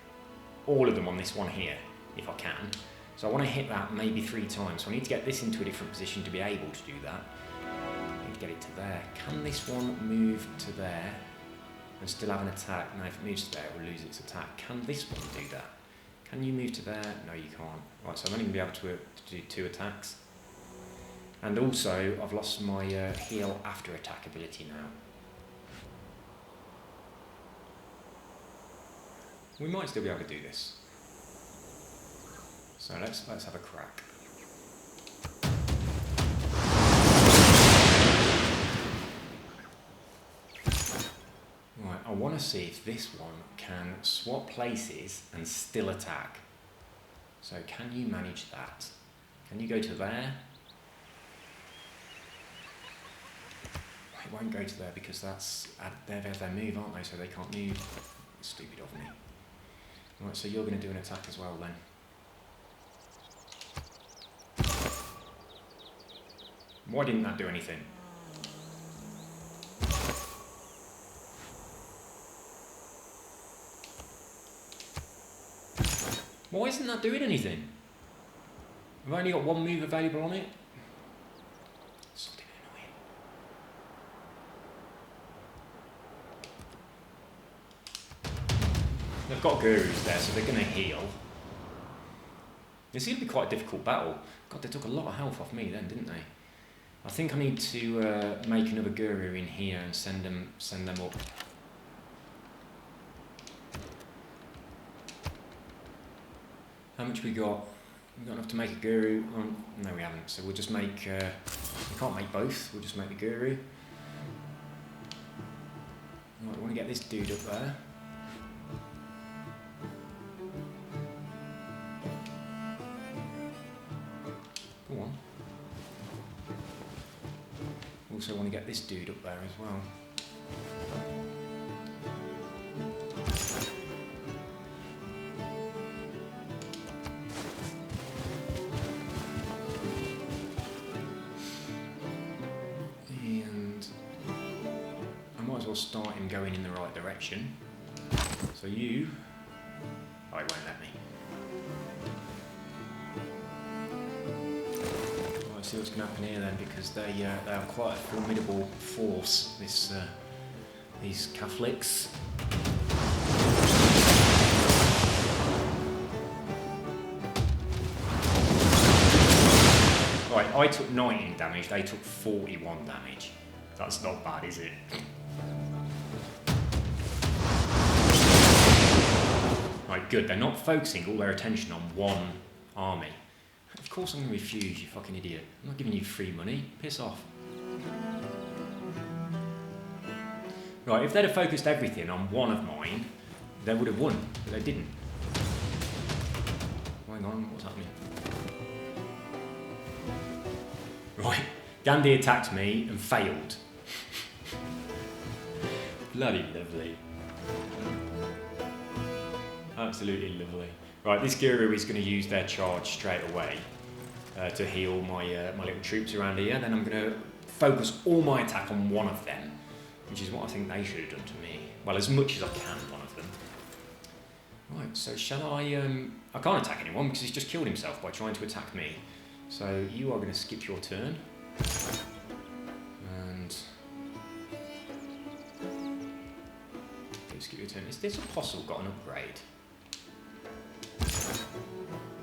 all of them on this one here, if I can. So I want to hit that maybe 3 times. So I need to get this into a different position to be able to do that. I need to get it to there. Can this one move to there and still have an attack? No, if it moves to there, it will lose its attack. Can this one do that? Can you move to there? No, you can't. Right, so I'm only going to be able to do 2 attacks. And also, I've lost my heal after attack ability now. We might still be able to do this. So let's have a crack. Right, I want to see if this one can swap places and still attack. So can you manage that? Can you go to there? It won't go to there because that's they're their move, aren't they? So they can't move. It's stupid of me. Right, so you're going to do an attack as well then. Why didn't that do anything? Why isn't that doing anything? I've only got 1 move available on it. Something annoying. They've got gurus there, so they're going to heal. This is going to be quite a difficult battle. God, they took a lot of health off me then, didn't they? I think I need to make another guru in here and send them up. How much we got? We got enough to make a guru? No, we haven't. So we'll just make. We can't make both. We'll just make the guru. Right, we want to get this dude up there. Go on. Also want to get this dude up there as well. And I might as well start him going in the right direction. So you... Oh, it won't let me. See what's going to happen here then, because they are quite a formidable force, these Catholics. Right, I took 19 damage, they took 41 damage. That's not bad, is it? Right, good. They're not focusing all their attention on one army. Of course I'm going to refuse, you fucking idiot. I'm not giving you free money. Piss off. Right, if they'd have focused everything on one of mine, they would have won, but they didn't. Hang on, what's happening? Right, Gandhi attacked me and failed. Bloody lovely. Absolutely lovely. Right, this guru is going to use their charge straight away to heal my my little troops around here. Then I'm going to focus all my attack on one of them, which is what I think they should have done to me. Well, as much as I can, one of them. Right, so shall I... I can't attack anyone because he's just killed himself by trying to attack me. So you are going to skip your turn. And... skip your turn. Is this apostle got an upgrade?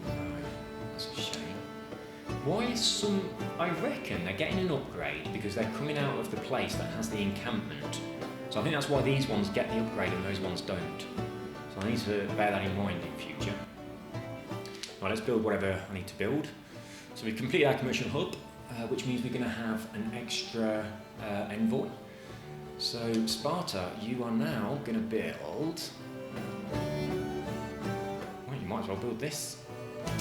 No, that's a shame. Why is some... I reckon they're getting an upgrade because they're coming out of the place that has the encampment. So I think that's why these ones get the upgrade and those ones don't. So I need to bear that in mind in future. Right, let's build whatever I need to build. So we've completed our commercial hub, which means we're going to have an extra envoy. So Sparta, you are now going to build... Well, you might as well build this. Right,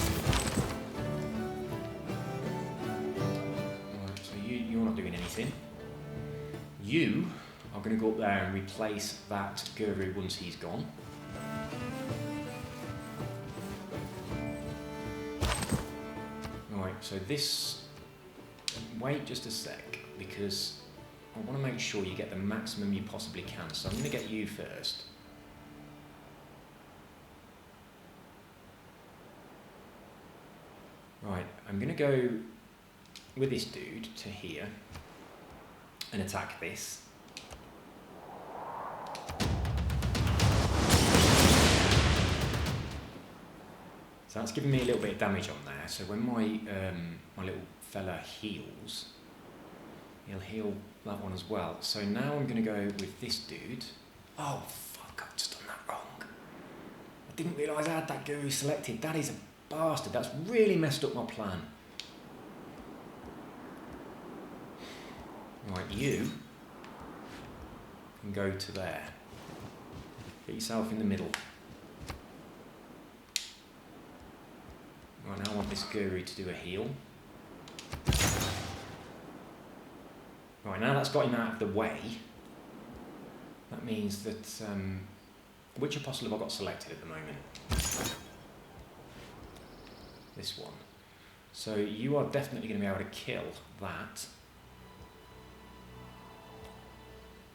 so you're not doing anything. You are going to go up there and replace that guru once he's gone. Right, so this... Wait just a sec, because I want to make sure you get the maximum you possibly can. So I'm going to get you first. Right, I'm going to go with this dude to here and attack this. So that's giving me a little bit of damage on there. So when my my little fella heals, he'll heal that one as well. So now I'm going to go with this dude. Oh fuck, I've just done that wrong. I didn't realise I had that guru selected. That is a bastard. That's really messed up my plan. Right, you can go to there. Get yourself in the middle. Right, now I want this guru to do a heal. Right, now that's got him out of the way. That means that... which apostle have I got selected at the moment? This one. So you are definitely going to be able to kill that.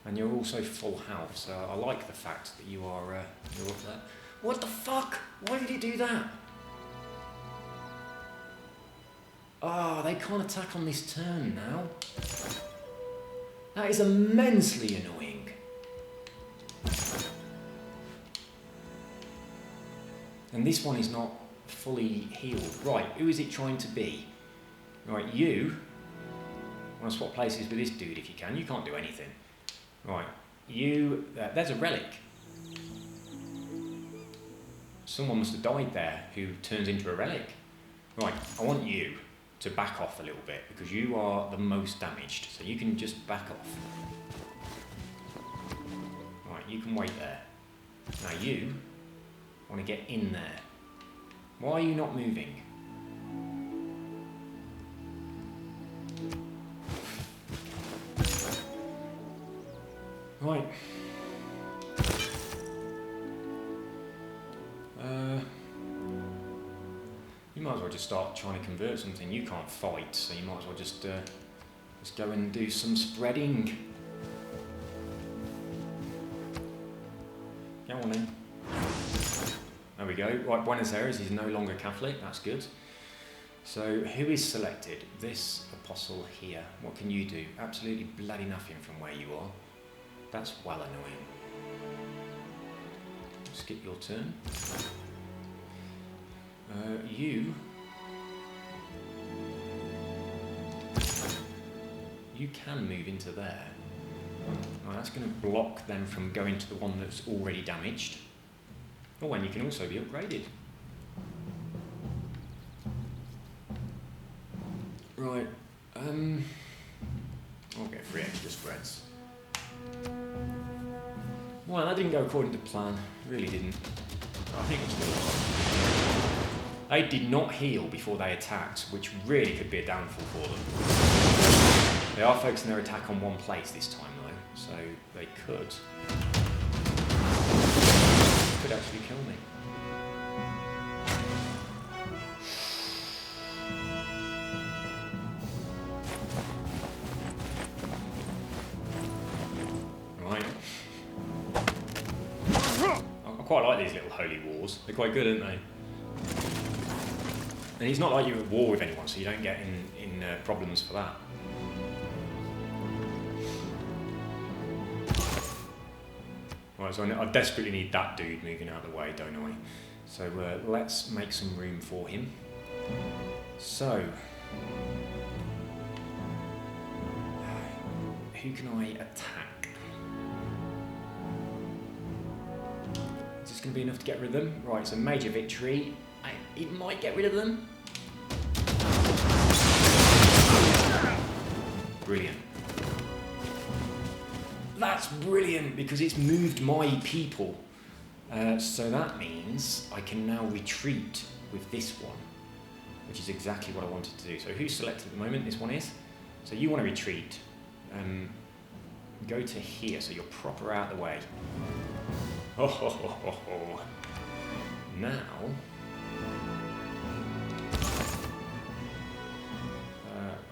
And you're also full health, so I like the fact that you are you're up there. What the fuck? Why did he do that? Ah, they can't attack on this turn now. That is immensely annoying. And this one is not fully healed. Right, who is it trying to be? Right, you want to swap places with this dude if you can. You can't do anything. Right, you... there's a relic. Someone must have died there who turns into a relic. Right, I want you to back off a little bit because you are the most damaged, so you can just back off. Right, you can wait there. Now you want to get in there. Why are you not moving? Right. You might as well just start trying to convert something. You can't fight, so you might as well just go and do some spreading. Go on then. There we go. Right, Buenos Aires is no longer Catholic. That's good. So who is selected? This apostle here. What can you do? Absolutely bloody nothing from where you are. That's well annoying. Skip your turn. you can move into there. Right, that's going to block them from going to the one that's already damaged. Oh, and you can also be upgraded. Right, I'll get 3 extra spreads. Well, that didn't go according to plan. Really didn't. I think it's still alright. They did not heal before they attacked, which really could be a downfall for them. They are focusing their attack on one place this time though, so they could actually kill me. Right. I quite like these little holy wars. They're quite good, aren't they? And it's not like you're at war with anyone, so you don't get in problems for that. Right, so I desperately need that dude moving out of the way, don't I? So let's make some room for him. So, who can I attack? Is this going to be enough to get rid of them? Right, so major victory. It might get rid of them. Brilliant. That's brilliant because it's moved my people. So that means I can now retreat with this one, which is exactly what I wanted to do. So who's selected at the moment? This one is. So you want to retreat. Go to here, so you're proper out of the way. Oh, ho, ho, ho, ho. Now,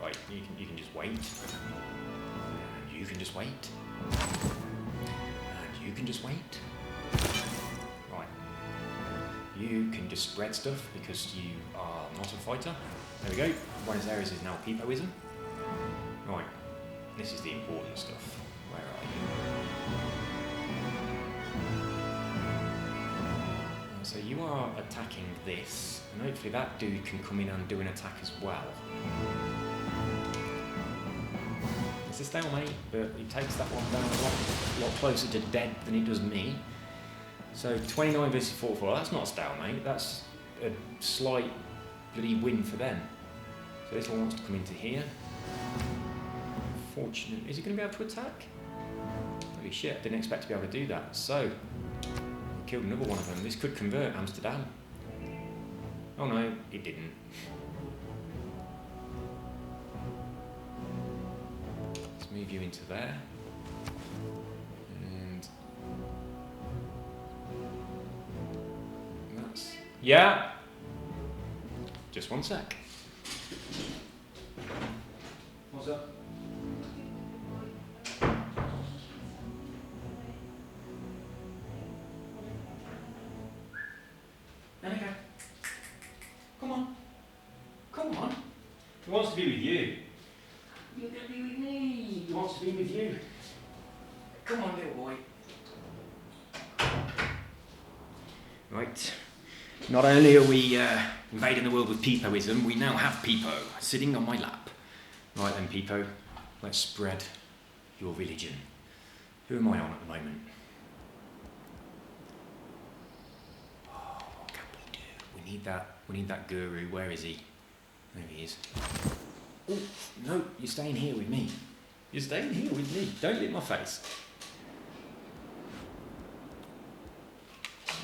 right, you can just wait. And you can just wait. And you can just wait. Right. You can just spread stuff because you are not a fighter. There we go. Buenos Aires is now Pipoism. Right. This is the important stuff. Where are you? So you are attacking this, and hopefully that dude can come in and do an attack as well. It's a stalemate, but he takes that one down a lot closer to dead than he does me. So 29 versus 44, that's not a stalemate, that's a slight bloody win for them. So this one wants to come into here. Unfortunately, is he going to be able to attack? Holy shit, didn't expect to be able to do that. So, killed another one of them. This could convert Amsterdam. Oh no, it didn't. Let's move you into there. And that's... Yeah! Just one sec. What's up? Annika, come on. Come on. He wants to be with you. You're going to be with me. He wants to be with you. Come on, little boy. Right. Not only are we invading the world with Pipoism, we now have Pipo sitting on my lap. Right then, Pipo, let's spread your religion. Who am I on at the moment? We need that guru. Where is he? There he is. Oh, no, you're staying here with me. You're staying here with me. Don't lick my face.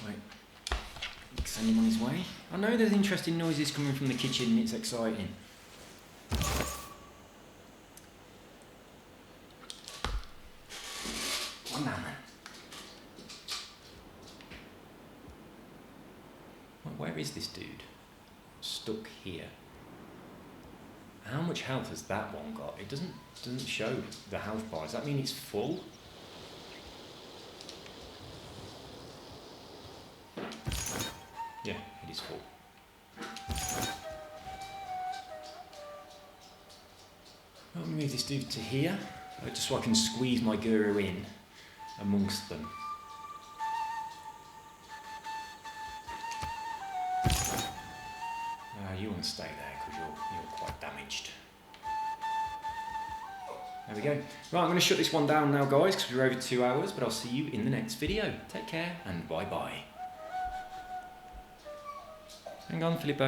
Right. Send him on his way. I know there's interesting noises coming from the kitchen and it's exciting. One down then. Where is this dude? Stuck here. How much health has that one got? It doesn't show the health bar. Does that mean it's full? Yeah, it is full. I'll move this dude to here, just so I can squeeze my guru in amongst them. You want to stay there because you're quite damaged. There we go. Right, I'm going to shut this one down now, guys, because we're over 2 hours, but I'll see you in the next video. Take care, and bye-bye. Hang on, Filipo.